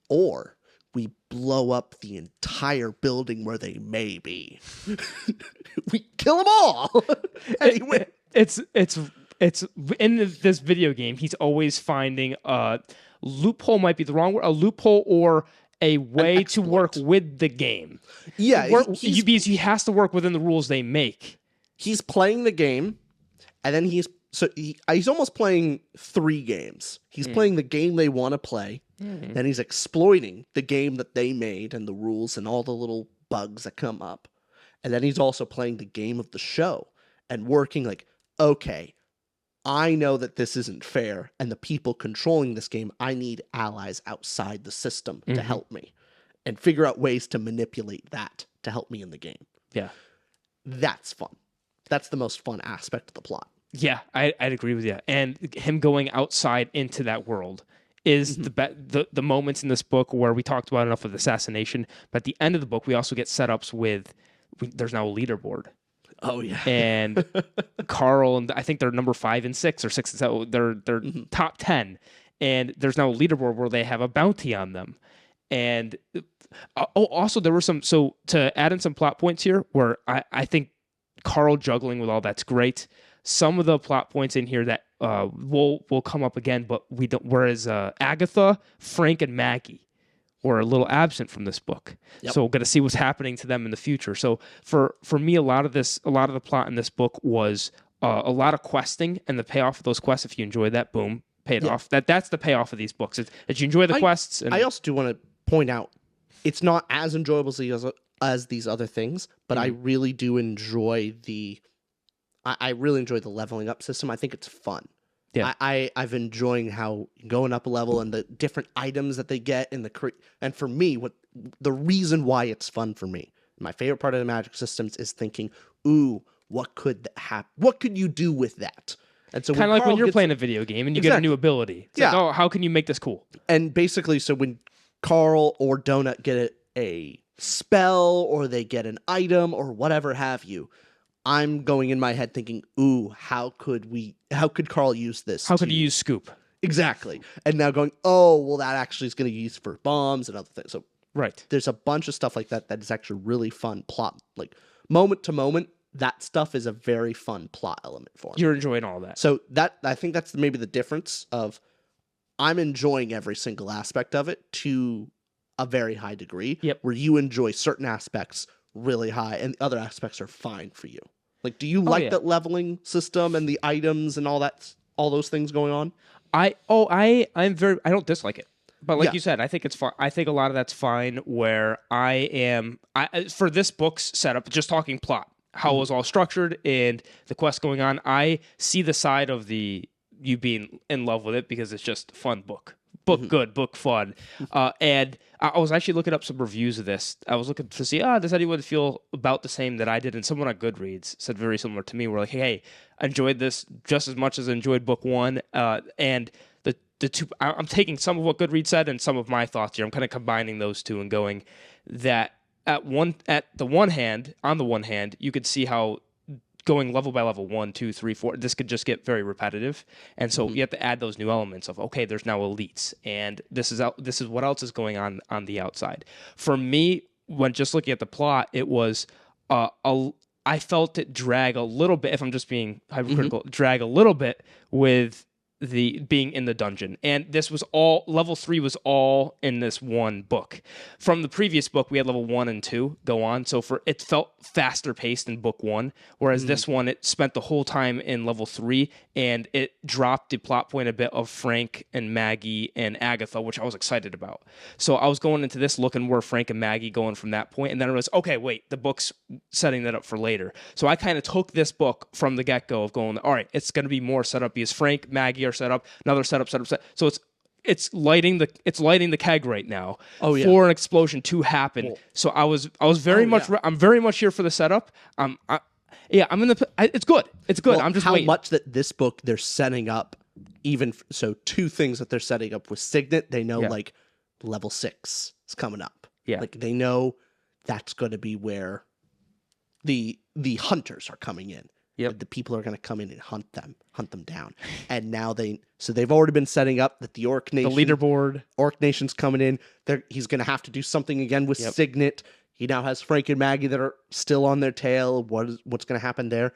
Or we blow up the entire building where they may be. We kill them all. Anyway, it's in this video game, he's always finding a loophole, might be the wrong word, a loophole or a way to work with the game. Yeah. Because he has to work within the rules they make. He's playing the game, and then he's almost playing 3 games. He's playing the game they want to play, then he's exploiting the game that they made and the rules and all the little bugs that come up. And then he's also playing the game of the show and working like, okay, I know that this isn't fair, and the people controlling this game, I need allies outside the system to help me and figure out ways to manipulate that to help me in the game. Yeah. That's fun. That's the most fun aspect of the plot. Yeah, I'd agree with you. And him going outside into that world is the moments in this book where we talked about enough with assassination, but at the end of the book, we also get setups with, there's now a leaderboard. Oh yeah, and Carl and I think they're number 5 and 6 or 6 and 7. They're top 10, and there's now a leaderboard where they have a bounty on them. And also there were some. So to add in some plot points here, where I think Carl juggling with all that's great. Some of the plot points in here that will come up again, but we don't. Whereas Agatha, Frank, and Maggie or a little absent from this book. Yep. So we're going to see what's happening to them in the future. So for me, a lot of the plot in this book was a lot of questing, and the payoff of those quests, if you enjoy that, boom, paid off. That's the payoff of these books. That you enjoy the quests. And I also do want to point out, it's not as enjoyable as these other things, but I really do enjoy I really enjoy the leveling up system. I think it's fun. Yeah. I've enjoying how going up a level and the different items that they get in and for me, the reason why it's fun for me, my favorite part of the magic systems is thinking, ooh, what could happen? What could you do with that? And so kind of like Carl when you're gets- playing a video game and you get a new ability. It's like, oh, how can you make this cool? And basically, so when Carl or Donut get a spell or they get an item or whatever have you, I'm going in my head thinking, ooh, how could Carl use this? How could you use Scoop? Exactly. And now going, oh, well, that actually is going to use for bombs and other things. So Right. there's a bunch of stuff like that is actually really fun plot. Like moment to moment, that stuff is a very fun plot element for me. You're enjoying all that. So I think that's maybe the difference of I'm enjoying every single aspect of it to a very high degree. Yep. Where you enjoy certain aspects really high and the other aspects are fine for you. Like, do you like that leveling system and the items and all those things going on? I don't dislike it. But like you said, I think it's fine. I think a lot of that's fine where for this book's setup, just talking plot, how it was all structured and the quest going on, I see the side of you being in love with it because it's just a fun book. Good, book fun. And I was actually looking up some reviews of this. I was looking to see, does anyone feel about the same that I did? And someone on Goodreads said very similar to me. We're like, hey, I enjoyed this just as much as I enjoyed book one. And the two, I'm taking some of what Goodreads said and some of my thoughts here. I'm kind of combining those two and going that on the one hand, you could see how going level by level 1, 2, 3, 4, this could just get very repetitive. And so you have to add those new elements of, okay, there's now elites and this is what else is going on the outside. For me, when just looking at the plot, it was, I felt it drag a little bit, if I'm just being hypercritical, drag a little bit with the being in the dungeon. And this was all, level 3 was all in this one book. From the previous book, we had level 1 and 2 go on. So it felt faster paced in book 1, whereas this one, it spent the whole time in level 3 and it dropped the plot point a bit of Frank and Maggie and Agatha, which I was excited about. So I was going into this looking where Frank and Maggie going from that point, and then it was, okay, wait, the book's setting that up for later. So I kind of took this book from the get-go of going, all right, it's going to be more setup because Frank, Maggie are set up, another setup. So it's lighting the keg right now for an explosion to happen. Cool. So I was very much I'm very much here for the setup. It's good. It's good. Well, I'm just how waiting. much that this book they're setting up, two things that they're setting up with Signet. They know like level 6 is coming up. Yeah, like they know that's going to be where the hunters are coming in. Yep. The people are going to come in and hunt them down. And now they've already been setting up that the Orc Nation, the leaderboard, Orc Nation's coming in. He's going to have to do something again with Signet. He now has Frank and Maggie that are still on their tail. What's going to happen there?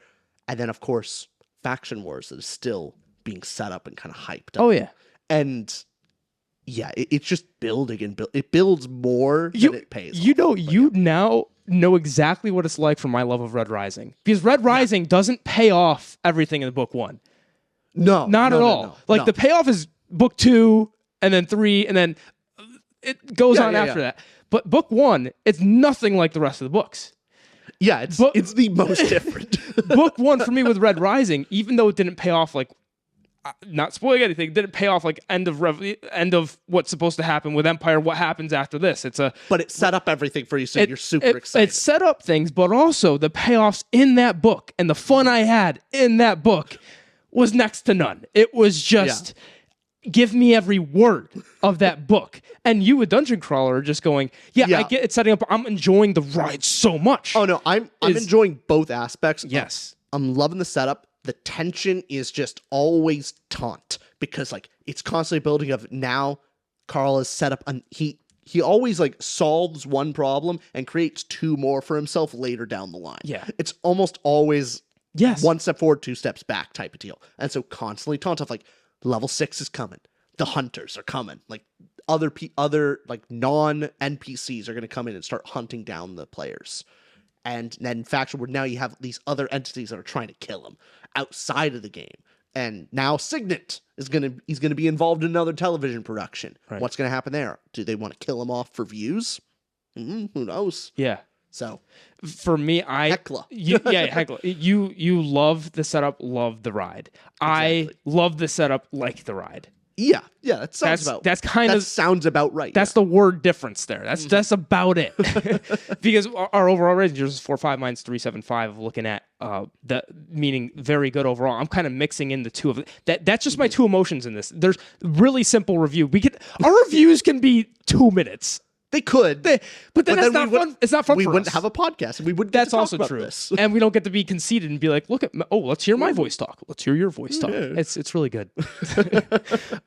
And then, of course, Faction Wars that is still being set up and kind of hyped up. Oh, yeah. And yeah, it's just building and it builds more than it pays. Now know exactly what it's like from my love of Red Rising. Because Red Rising doesn't pay off everything in book 1. No. Not at all. The payoff is book 2 and then 3 and then it goes on after that. But book 1, it's nothing like the rest of the books. Yeah, it's the most different. Book 1 for me with Red Rising, even though it didn't pay off not spoiling anything, didn't pay off end of what's supposed to happen with Empire, what happens after this. But it set up everything for you, so you're super excited. It set up things, but also the payoffs in that book and the fun I had in that book was next to none. It was just give me every word of that book. And you, a dungeon crawler, are just going, I get it setting up. I'm enjoying the ride so much. Oh no, I'm enjoying both aspects. Yes, I'm loving the setup. The tension is just always taut because it's constantly building of now Carl is set up and he always solves one problem and creates 2 more for himself later down the line. Yeah. It's almost always 1 step forward, 2 steps back type of deal. And so constantly taunt of level 6 is coming. The hunters are coming. other like non NPCs are going to come in and start hunting down the players. And then faction where now you have these other entities that are trying to kill him outside of the game. And now Signet he's gonna be involved in another television production. Right. What's gonna happen there? Do they want to kill him off for views? Who knows? Yeah. So for me, Hecla. Hecla. You love the setup, love the ride. Exactly. I love the setup, like the ride. Yeah, that sounds sounds about right. That's the word difference there. That's about it. Because our overall rating is 4.5, mine's 3.75. Looking at the meaning very good overall. I'm kind of mixing in the two of it. That's just my two emotions in this. There's really simple review. Our reviews can be 2 minutes. They could, but then that's not fun. It's not fun. We for wouldn't us. have a podcast, and we wouldn't. That's get to also talk true, about this. And we don't get to be conceited and be like, "Look at, let's hear my voice talk. Let's hear your voice talk." Yeah. It's really good.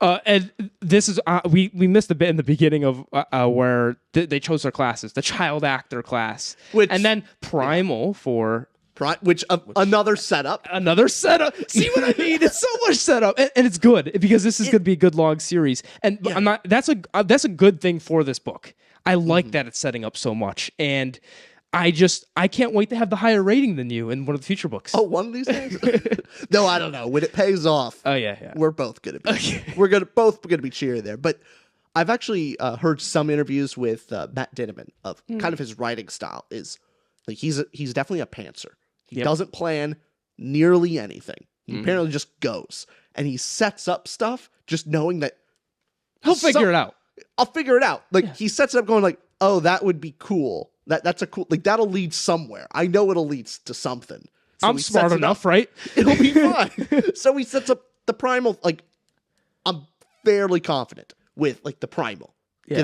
And this is we missed a bit in the beginning of where they chose their classes, the child actor class, and then Primal for. Another setup. Another setup. See what I mean? It's so much setup, and it's good because this is going to be a good long series. And I'm not. That's a good thing for this book. I like that it's setting up so much, and I can't wait to have the higher rating than you in one of the future books. Oh, one of these days? No, I don't know. When it pays off, we're both gonna be. Both gonna be cheering there. But I've actually heard some interviews with Matt Dinniman of kind of his writing style is like he's definitely a pantser. He doesn't plan nearly anything. He apparently just goes and he sets up stuff just knowing that he'll figure it out. I'll figure it out. Like he sets it up going like, oh, that would be cool. That's a cool, like that'll lead somewhere. I know it'll lead to something. So I'm smart enough, right? It'll be fine. So he sets up the Primal. Like I'm fairly confident with like the Primal. Yeah.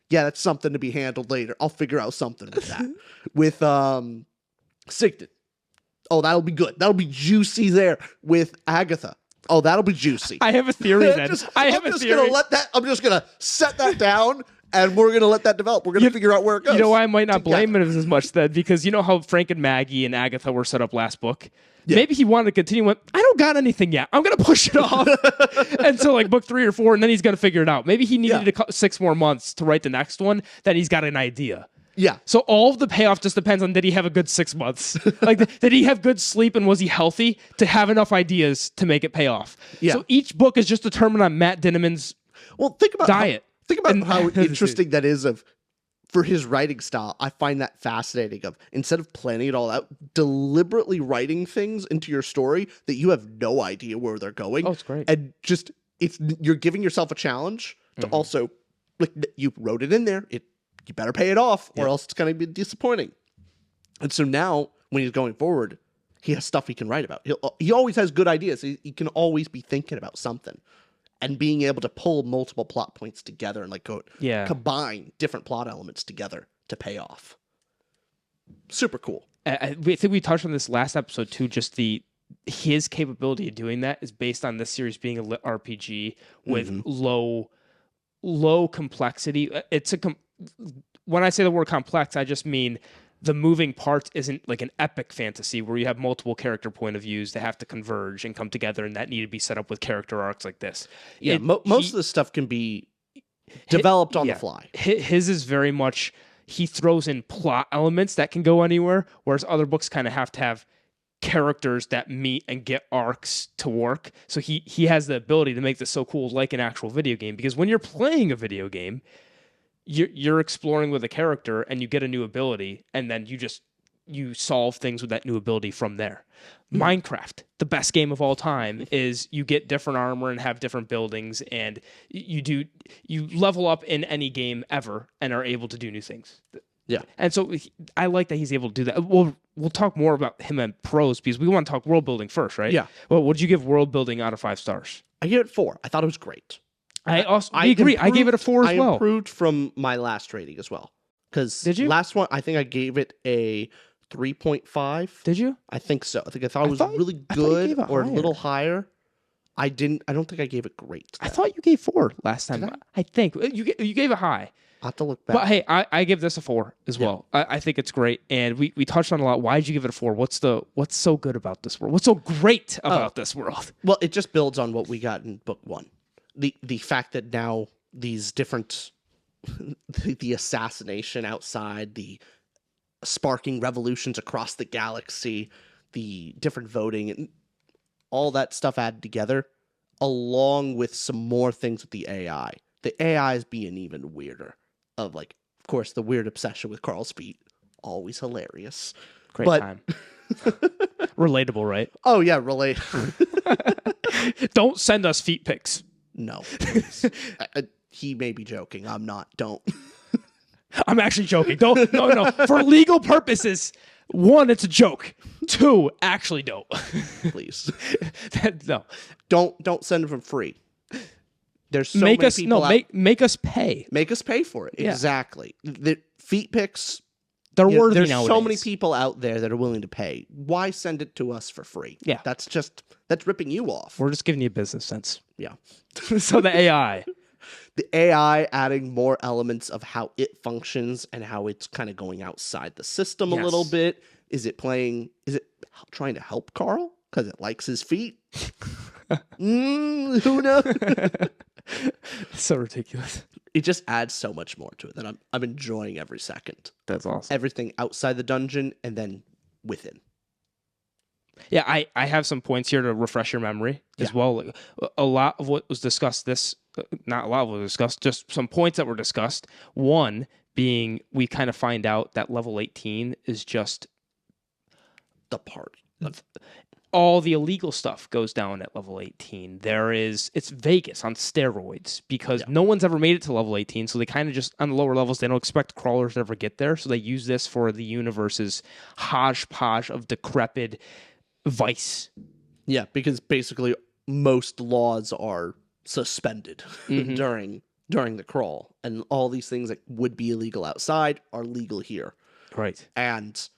That's something to be handled later. I'll figure out something with that. With Signet. Oh, that'll be good. That'll be juicy there. With Agatha. Oh, that'll be juicy. I have a theory then. I'm just gonna set that down, and we're gonna let that develop. We're gonna figure out where it goes. You know why I might not blame him as much then? Because you know how Frank and Maggie and Agatha were set up last book? Yeah. Maybe he wanted to continue. Went, I don't got anything yet. I'm gonna push it off until like book 3 or 4, and then he's gonna figure it out. Maybe he needed 6 more months to write the next one. Then he's got an idea. Yeah. So all of the payoff just depends on did he have a good 6 months? Like, did he have good sleep and was he healthy to have enough ideas to make it pay off? Yeah. So each book is just determined on Matt Dinniman's diet. Think about how interesting that is for his writing style. I find that fascinating of instead of planning it all out, deliberately writing things into your story that you have no idea where they're going. Oh, it's great. And just you're giving yourself a challenge to also like you wrote it in there. You better pay it off or else it's going to be disappointing. And so now when he's going forward, he has stuff he can write about. He always has good ideas. He can always be thinking about something and being able to pull multiple plot points together and like combine different plot elements together to pay off. Super cool. I think we touched on this last episode too, just his capability of doing that is based on this series being a lit RPG with low complexity. When I say the word complex, I just mean the moving parts isn't like an epic fantasy where you have multiple character point of views that have to converge and come together, and that need to be set up with character arcs like this. Yeah, most of the stuff can be developed on the fly. His is very much, he throws in plot elements that can go anywhere, whereas other books kind of have to have characters that meet and get arcs to work. So he has the ability to make this so cool like an actual video game, because when you're playing a video game, you're exploring with a character and you get a new ability, and then you solve things with that new ability from there. Minecraft, the best game of all time, is you get different armor and have different buildings, and you level up in any game ever and are able to do new things. Yeah. And so I like that he's able to do that. We'll talk more about him and Prose because we want to talk world building first, right? Yeah. Well, what did you give world building out of 5 stars? I gave it 4. I thought it was great. I agree. I gave it a 4 as well. I improved from my last rating as well. Because last one, I think I gave it a 3.5. Did you? I think so. I thought it was really good or a little higher. I don't think I gave it great. I thought you gave 4 last time. I think you gave it high. I'll have to look back. But hey, I give this a 4 as well. I think it's great. And we touched on a lot. Why did you give it a 4? What's so good about this world? What's so great about this world? Well, it just builds on what we got in book 1. The fact that now these different the assassination outside, the sparking revolutions across the galaxy, the different voting, and all that stuff added together, along with some more things with the AI. The AI is being even weirder. Of like, of course, the weird obsession with Carl's feet, always hilarious. Great But- time. Relatable, right? Oh yeah, relate. Don't send us feet pics. No, he may be joking. I'm not. Don't. I'm actually joking. Don't. No. For legal purposes, 1, it's a joke. 2, actually don't. Please. No. Don't send them for free. There's so Make many us people make us pay. Make us pay for it. Yeah. Exactly. The feet pics. They're worthy There's nowadays. so many people out there that are willing to pay. Why send it to us for free? Yeah. That's ripping you off. We're just giving you business sense. Yeah. So the AI. The AI adding more elements of how it functions and how it's kind of going outside the system a Yes. little bit. Is it trying to help Carl because it likes his feet? Who knows? So ridiculous. It just adds so much more to it that I'm enjoying every second. That's awesome. Everything outside the dungeon and then within. Yeah, I have some points here to refresh your memory as well. Like, a lot of what was discussed not a lot of what was discussed, just some points that were discussed. One being we kind of find out that level 18 is just The part. all the illegal stuff goes down at level 18. It's Vegas on steroids because no one's ever made it to level 18. So they kind of just, on the lower levels, they don't expect crawlers to ever get there. So they use this for the universe's hodgepodge of decrepit vice. Yeah, because basically most laws are suspended during the crawl. And all these things that would be illegal outside are legal here. Right. And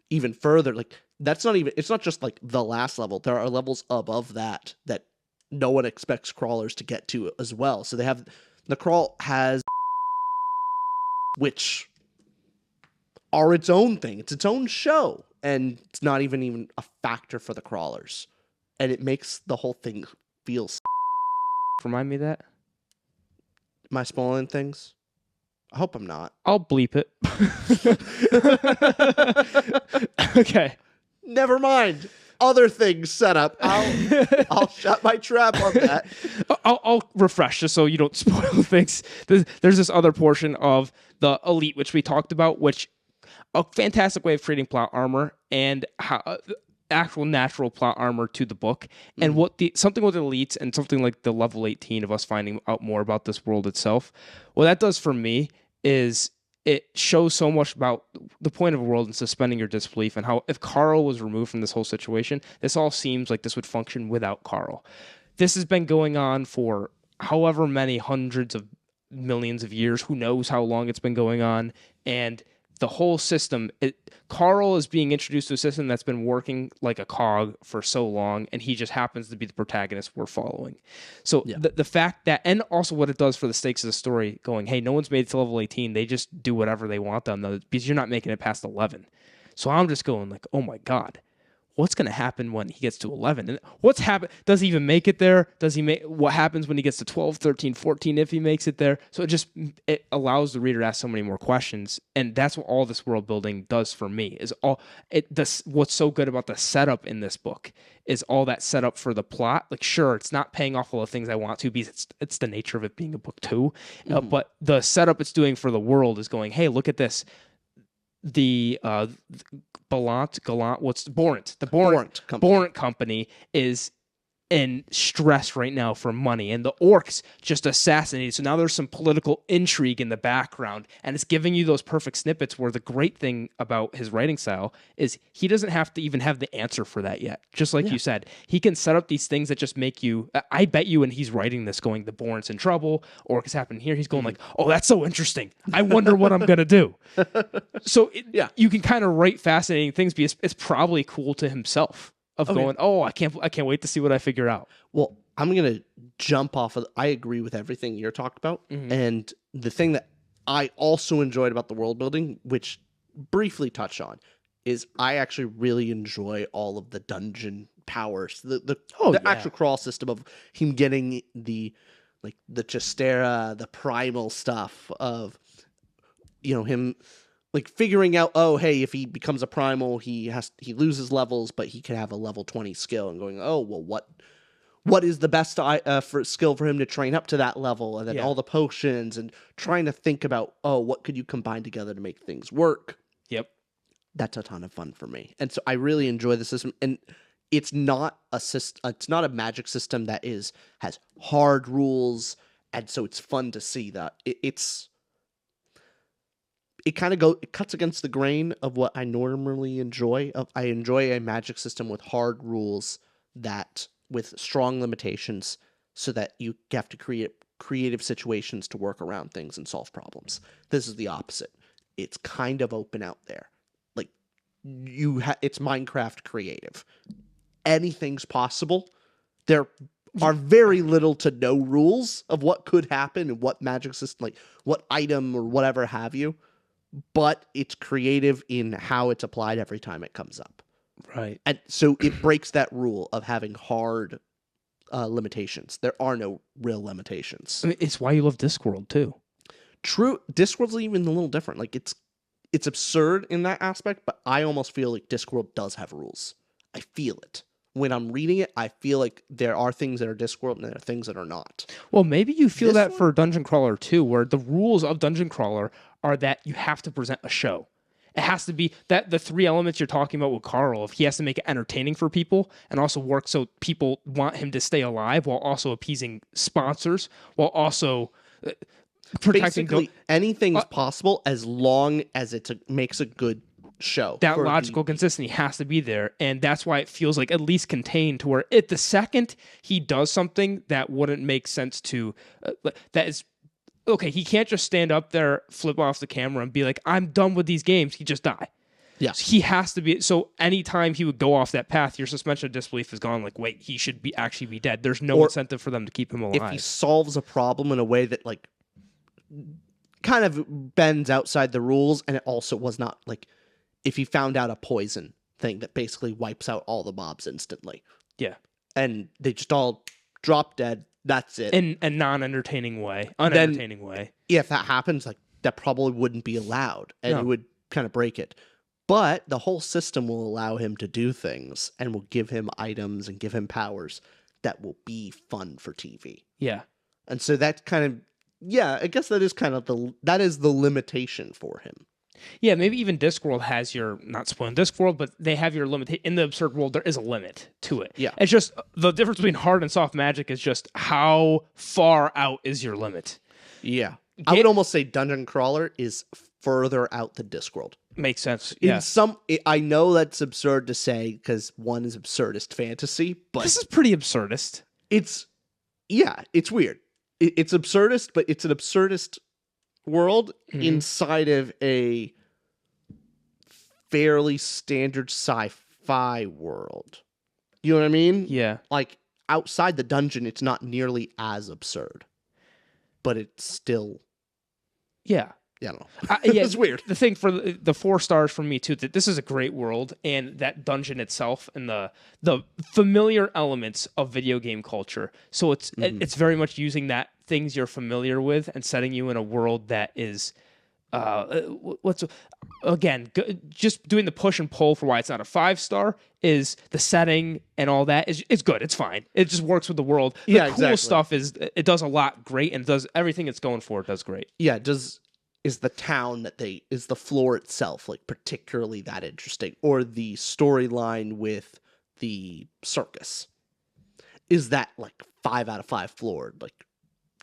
even further, like it's not just like the last level. There are levels above that no one expects crawlers to get to as well. So the crawl has, which are its own thing. It's its own show. And it's not even a factor for the crawlers. And it makes the whole thing feel. Remind me of that. Am I spoiling things? I hope I'm not. I'll bleep it. Okay. Never mind. Other things set up. I'll shut my trap on that. I'll refresh just so you don't spoil things. There's this other portion of the elite, which we talked about, which a fantastic way of creating plot armor and how actual natural plot armor to the book. And something with elites and something like the level 18 of us finding out more about this world itself. What that does for me is it shows so much about the point of a world and suspending your disbelief and how if Carl was removed from this whole situation, this all seems like this would function without Carl. This has been going on for however many hundreds of millions of years. Who knows how long it's been going on. And the whole system, Carl is being introduced to a system that's been working like a cog for so long, and he just happens to be the protagonist we're following. So the fact that, and also what it does for the stakes of the story, going, hey, no one's made it to level 18. They just do whatever they want on those because you're not making it past 11. So I'm just going like, oh my God, what's going to happen when he gets to 11? And what's happened? Does he even make it there? What happens when he gets to 12, 13, 14, if he makes it there? So it allows the reader to ask so many more questions. And that's what all this world building does for me what's so good about the setup in this book is all that setup for the plot. Like, sure, it's not paying off all the things I want to because it's the nature of it being a book too. But the setup it's doing for the world is going, hey, look at this. The Borant company is in stress right now for money, and the orcs just assassinated. So now there's some political intrigue in the background, and it's giving you those perfect snippets where the great thing about his writing style is he doesn't have to even have the answer for that yet. Just like you said, he can set up these things that just make you, I bet you when he's writing this going, the Borant's in trouble, orcs happen here, he's going like, oh, that's so interesting. I wonder what I'm going to do. So you can kind of write fascinating things because it's probably cool to himself. I can't wait to see what I figure out. Well, I'm going to jump off of, I agree with everything you're talking about. And the thing that I also enjoyed about the world building, which briefly touched on, is I actually really enjoy all of the dungeon powers, the actual crawl system of him getting the like the Chistera, the primal stuff of, him like figuring out, oh, hey, if he becomes a primal, he loses levels, but he can have a level 20 skill, and going, oh, well, what is the best for skill for him to train up to that level, and then all the potions, and trying to think about, oh, what could you combine together to make things work? Yep. That's a ton of fun for me. And so I really enjoy the system, and it's not it's not a magic system that has hard rules, and so it's fun to see that it cuts against the grain of what I normally enjoy. I enjoy a magic system with hard rules with strong limitations, so that you have to create creative situations to work around things and solve problems. This is the opposite. It's kind of open out there. Like it's Minecraft creative. Anything's possible. There are very little to no rules of what could happen and what magic system, like what item or whatever have you. But it's creative in how it's applied every time it comes up. Right. And so it breaks that rule of having hard limitations. There are no real limitations. I mean, it's why you love Discworld too. True. Discworld's even a little different. Like it's absurd in that aspect, but I almost feel like Discworld does have rules. I feel it. When I'm reading it, I feel like there are things that are Discworld and there are things that are not. Well, maybe you feel that for Dungeon Crawler too, where the rules of Dungeon Crawler are that you have to present a show. It has to be that the 3 elements you're talking about with Carl, if he has to make it entertaining for people and also work so people want him to stay alive while also appeasing sponsors, while also protecting... Basically, anything's possible as long as it makes a good show. That logical consistency has to be there, and that's why it feels like at least contained, to where the second he does something that wouldn't make sense to... that is... Okay, he can't just stand up there, flip off the camera, and be like, I'm done with these games. He just die. Yeah. So he has to be... So anytime he would go off that path, your suspension of disbelief is gone. Like, wait, he should actually be dead. There's no incentive for them to keep him alive. If he solves a problem in a way that, like, kind of bends outside the rules, and it also was not, like, if he found out a poison thing that basically wipes out all the mobs instantly. Yeah. And they just all drop dead. That's it. In a non-entertaining way. Unentertaining way. Yeah, if that happens, like, that probably wouldn't be allowed, and it would kind of break it. But the whole system will allow him to do things and will give him items and give him powers that will be fun for TV. Yeah. And so that's kind of, I guess that is kind of the limitation for him. Yeah, maybe even Discworld has your, not spoiling Discworld, but they have your limit. In the absurd world, there is a limit to it. Yeah. It's just, the difference between hard and soft magic is just how far out is your limit. Yeah. I would almost say Dungeon Crawler is further out than Discworld. Makes sense. Yeah. I know that's absurd to say because one is absurdist fantasy, but this is pretty absurdist. It's weird. It's absurdist, but it's an absurdist world inside of a fairly standard sci-fi world. You know what I mean? Yeah. Like, outside the dungeon, it's not nearly as absurd, but it's still... Yeah. Yeah, I don't know. It's weird. The thing for the 4 stars from me too, that this is a great world, and that dungeon itself and the familiar elements of video game culture. So it's very much using that things you're familiar with and setting you in a world that is just doing the push and pull for why it's not a 5-star is the setting and all that is good. It's fine. It just works with the world. The cool stuff is it does a lot great, and it does everything it's going for. It does great. Yeah, it does. Is the town is the floor itself like particularly that interesting, or the storyline with the circus? Is that like 5 out of 5 floored? Like,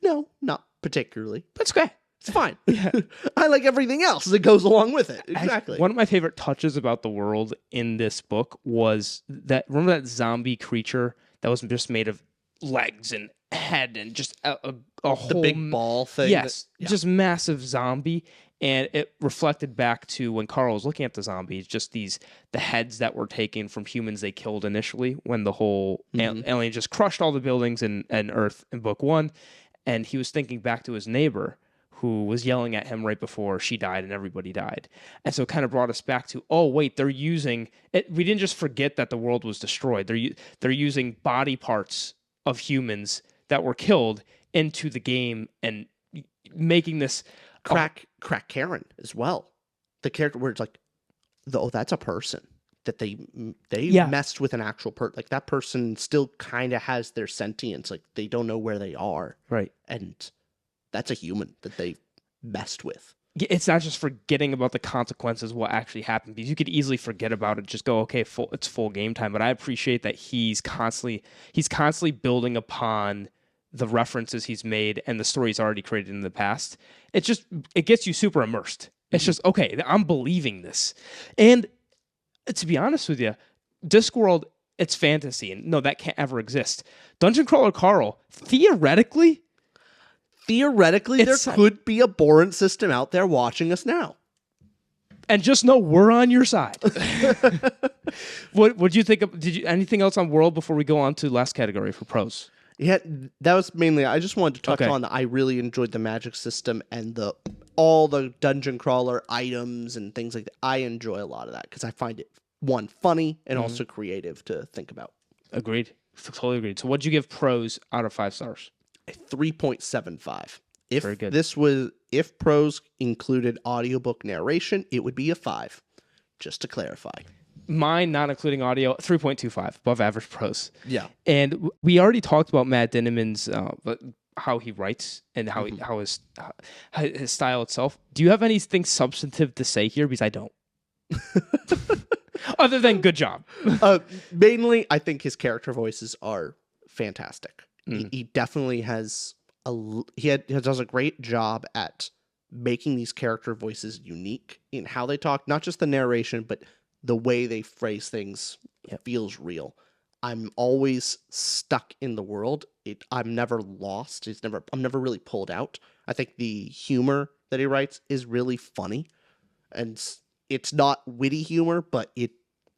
no, not particularly. That's okay. It's fine. Yeah. I like everything else that goes along with it. Exactly. One of my favorite touches about the world in this book was that, remember that zombie creature that was just made of legs and head and just a whole... The big ball thing? Yes. Just massive zombie. And it reflected back to when Carl was looking at the zombies, just the heads that were taken from humans they killed initially when the whole alien just crushed all the buildings and Earth in book 1. And he was thinking back to his neighbor who was yelling at him right before she died and everybody died. And so it kind of brought us back to, oh, wait, they're using... it. We didn't just forget that the world was destroyed. They're using body parts of humans that were killed into the game and making this Crack Karen as well. The character where it's like, oh, that's a person that they messed with an actual person. Like that person still kind of has their sentience. Like they don't know where they are. Right. And that's a human that they messed with. It's not just forgetting about the consequences of what actually happened, because you could easily forget about it, just go, okay, it's full game time. But I appreciate that he's constantly building upon the references he's made and the stories already created in the past. It gets you super immersed. It's just, okay, I'm believing this. And to be honest with you, Discworld, it's fantasy, and no, that can't ever exist. Dungeon Crawler Carl, theoretically, there could be a Boran system out there watching us now. And just know we're on your side. What would you think of, anything else on World before we go on to last category for Prose? Yeah, that was mainly, I just wanted to touch on that I really enjoyed the magic system and all the dungeon crawler items and things like that. I enjoy a lot of that because I find it, one, funny and also creative to think about. Agreed. Totally agreed. So what'd you give Prose out of 5 stars? A 3.75. Very good. If Prose included audiobook narration, it would be a 5. Just to clarify. Mine, not including audio, 3.25, above average Prose. Yeah. And we already talked about Matt Dinniman's, how he writes and how his style itself. Do you have anything substantive to say here? Because I don't. Other than good job. Mainly, I think his character voices are fantastic. He definitely has he does a great job at making these character voices unique in how they talk, not just the narration, but the way they phrase things feels real. I'm always stuck in the world. I'm never lost. I'm never really pulled out. I think the humor that he writes is really funny, and it's not witty humor, but it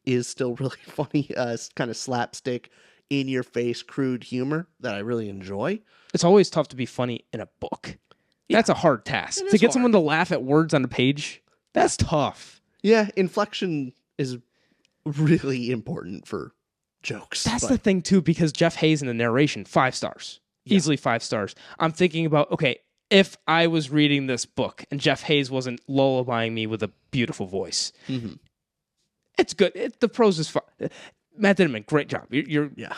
is still really funny. It's kind of slapstick, in-your-face, crude humor that I really enjoy. It's always tough to be funny in a book. That's a hard task. To get someone to laugh at words on a page, that's tough. Yeah, inflection is really important for jokes. That's the thing, too, because Jeff Hayes in the narration, 5 stars. Yeah. Easily 5 stars. I'm thinking about, okay, if I was reading this book and Jeff Hayes wasn't lullabying me with a beautiful voice, it's good. The prose is fun. Matt Dinniman, great job. Yeah.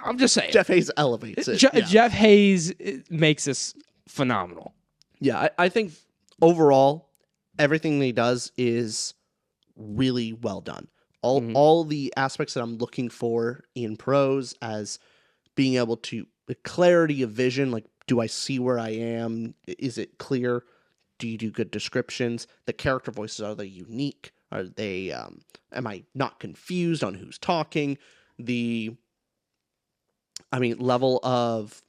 I'm just saying. Jeff Hayes elevates it. Jeff Hayes makes this phenomenal. Yeah, I think overall, everything that he does is really well done. All the aspects that I'm looking for in Prose, as being able to, the clarity of vision, like, do I see where I am? Is it clear? Do you do good descriptions? The character voices, are they unique? Are they, am I not confused on who's talking? Level of,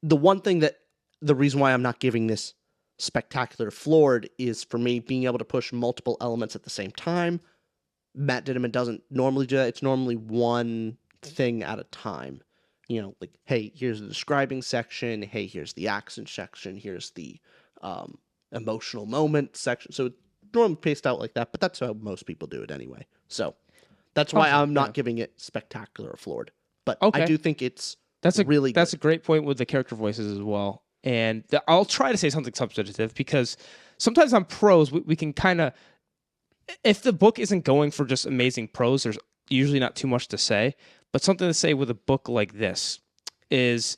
the one thing that, the reason why I'm not giving this spectacular floored is for me being able to push multiple elements at the same time. Matt Dinniman doesn't normally do that. It's normally one thing at a time. Like, hey, here's the describing section. Hey, here's the action section. Here's the emotional moment section. So it's normally paced out like that, but that's how most people do it anyway. So that's why I'm not giving it spectacular or floored. But I do think that's a great point with the character voices as well. And I'll try to say something substantive, because sometimes on Prose, we can kind of, if the book isn't going for just amazing prose, there's usually not too much to say. But something to say with a book like this is,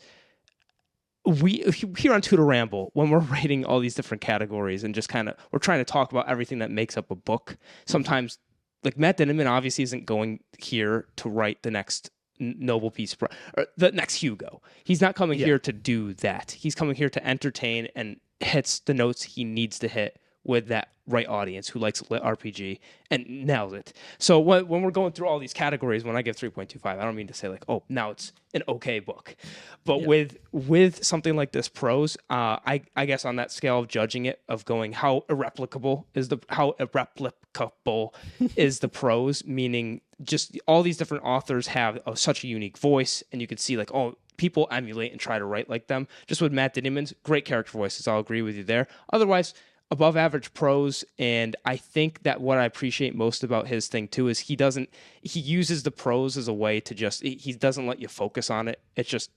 we here on Tutor Ramble, when we're rating all these different categories and just kind of, we're trying to talk about everything that makes up a book. Sometimes, like, Matt Dinniman obviously isn't going here to write the next Nobel Peace Prize, or the next Hugo. He's not coming here to do that. He's coming here to entertain and hits the notes he needs to hit with that right audience who likes lit RPG and nails it. So when we're going through all these categories, when I give 3.25, I don't mean to say like, oh, now it's an okay book. But with something like this Prose, I guess on that scale of judging it, of going how irreplicable is the Prose, meaning just all these different authors have such a unique voice, and you can see like, oh, people emulate and try to write like them. Just with Matt Dinniman's great character voices, I'll agree with you there. Otherwise, above average prose. And I think that what I appreciate most about his thing too is he uses the prose as a way to just, he doesn't let you focus on it. It's just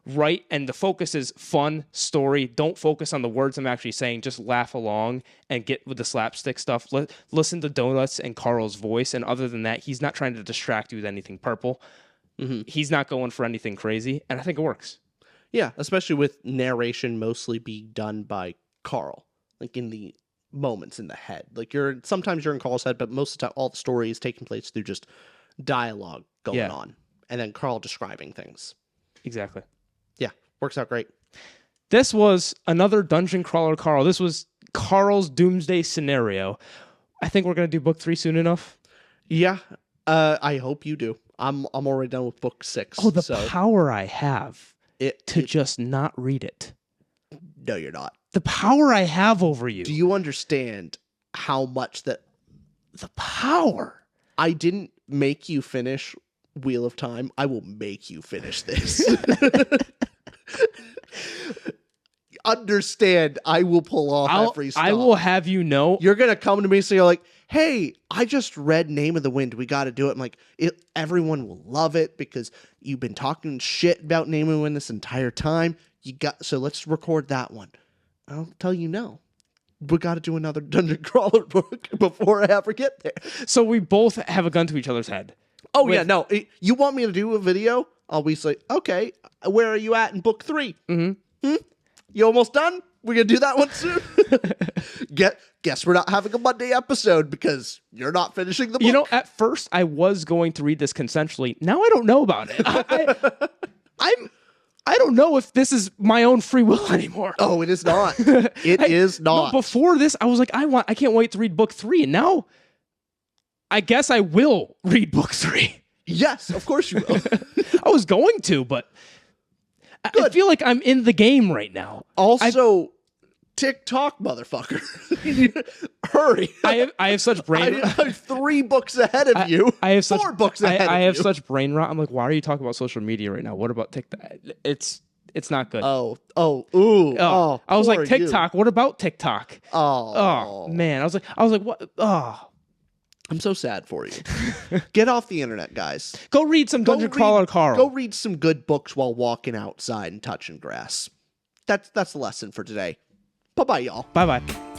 write, and the focus is fun story. Don't focus on the words I'm actually saying. Just laugh along and get with the slapstick stuff. Listen to Donuts and Carl's voice, and other than that, he's not trying to distract you with anything purple. He's not going for anything crazy, and I think it works. Yeah, especially with narration mostly being done by Carl, like in the moments in the head. Like sometimes you're in Carl's head, but most of the time all the story is taking place through just dialogue going on, and then Carl describing things. Exactly. Yeah, works out great. This was another Dungeon Crawler Carl. This was Carl's Doomsday scenario. I think we're gonna do book 3 soon enough. Yeah, I hope you do. I'm already done with book 6. Oh, the power I have to just not read it. No, you're not. The power I have over you. Do you understand how much that the power? I didn't make you finish Wheel of Time. I will make you finish this. Understand, I will pull off every stop. I will have you know. You're going to come to me, so you're like, hey, I just read Name of the Wind. We got to do it. I'm like, everyone will love it because you've been talking shit about Name of the Wind this entire time. So let's record that one. I'll tell you no. We got to do another Dungeon Crawler book before I ever get there. So we both have a gun to each other's head. Oh, yeah, no. You want me to do a video? I'll be like, okay, where are you at in book 3? You almost done? We're going to do that one soon? Guess we're not having a Monday episode because you're not finishing the book. You know, at first I was going to read this consensually. Now I don't know about it. I don't know if this is my own free will anymore. Oh, it is not. It is not. No, before this, I was like, I can't wait to read book 3. And now I guess I will read book 3. Yes, of course you will. I was going to, but I feel like I'm in the game right now. Also, TikTok, motherfucker. Hurry. I have such brain rot. I'm 3 books ahead of you. I have 4 books ahead of you. I have such brain rot. I'm like, why are you talking about social media right now? What about TikTok? It's not good. I was like, TikTok. What about TikTok? Oh man. I was like, what? Oh. I'm so sad for you. Get off the internet, guys. Go read some Dungeon Crawler Carl. Go read some good books while walking outside and touching grass. That's the lesson for today. Bye-bye, y'all. Bye-bye.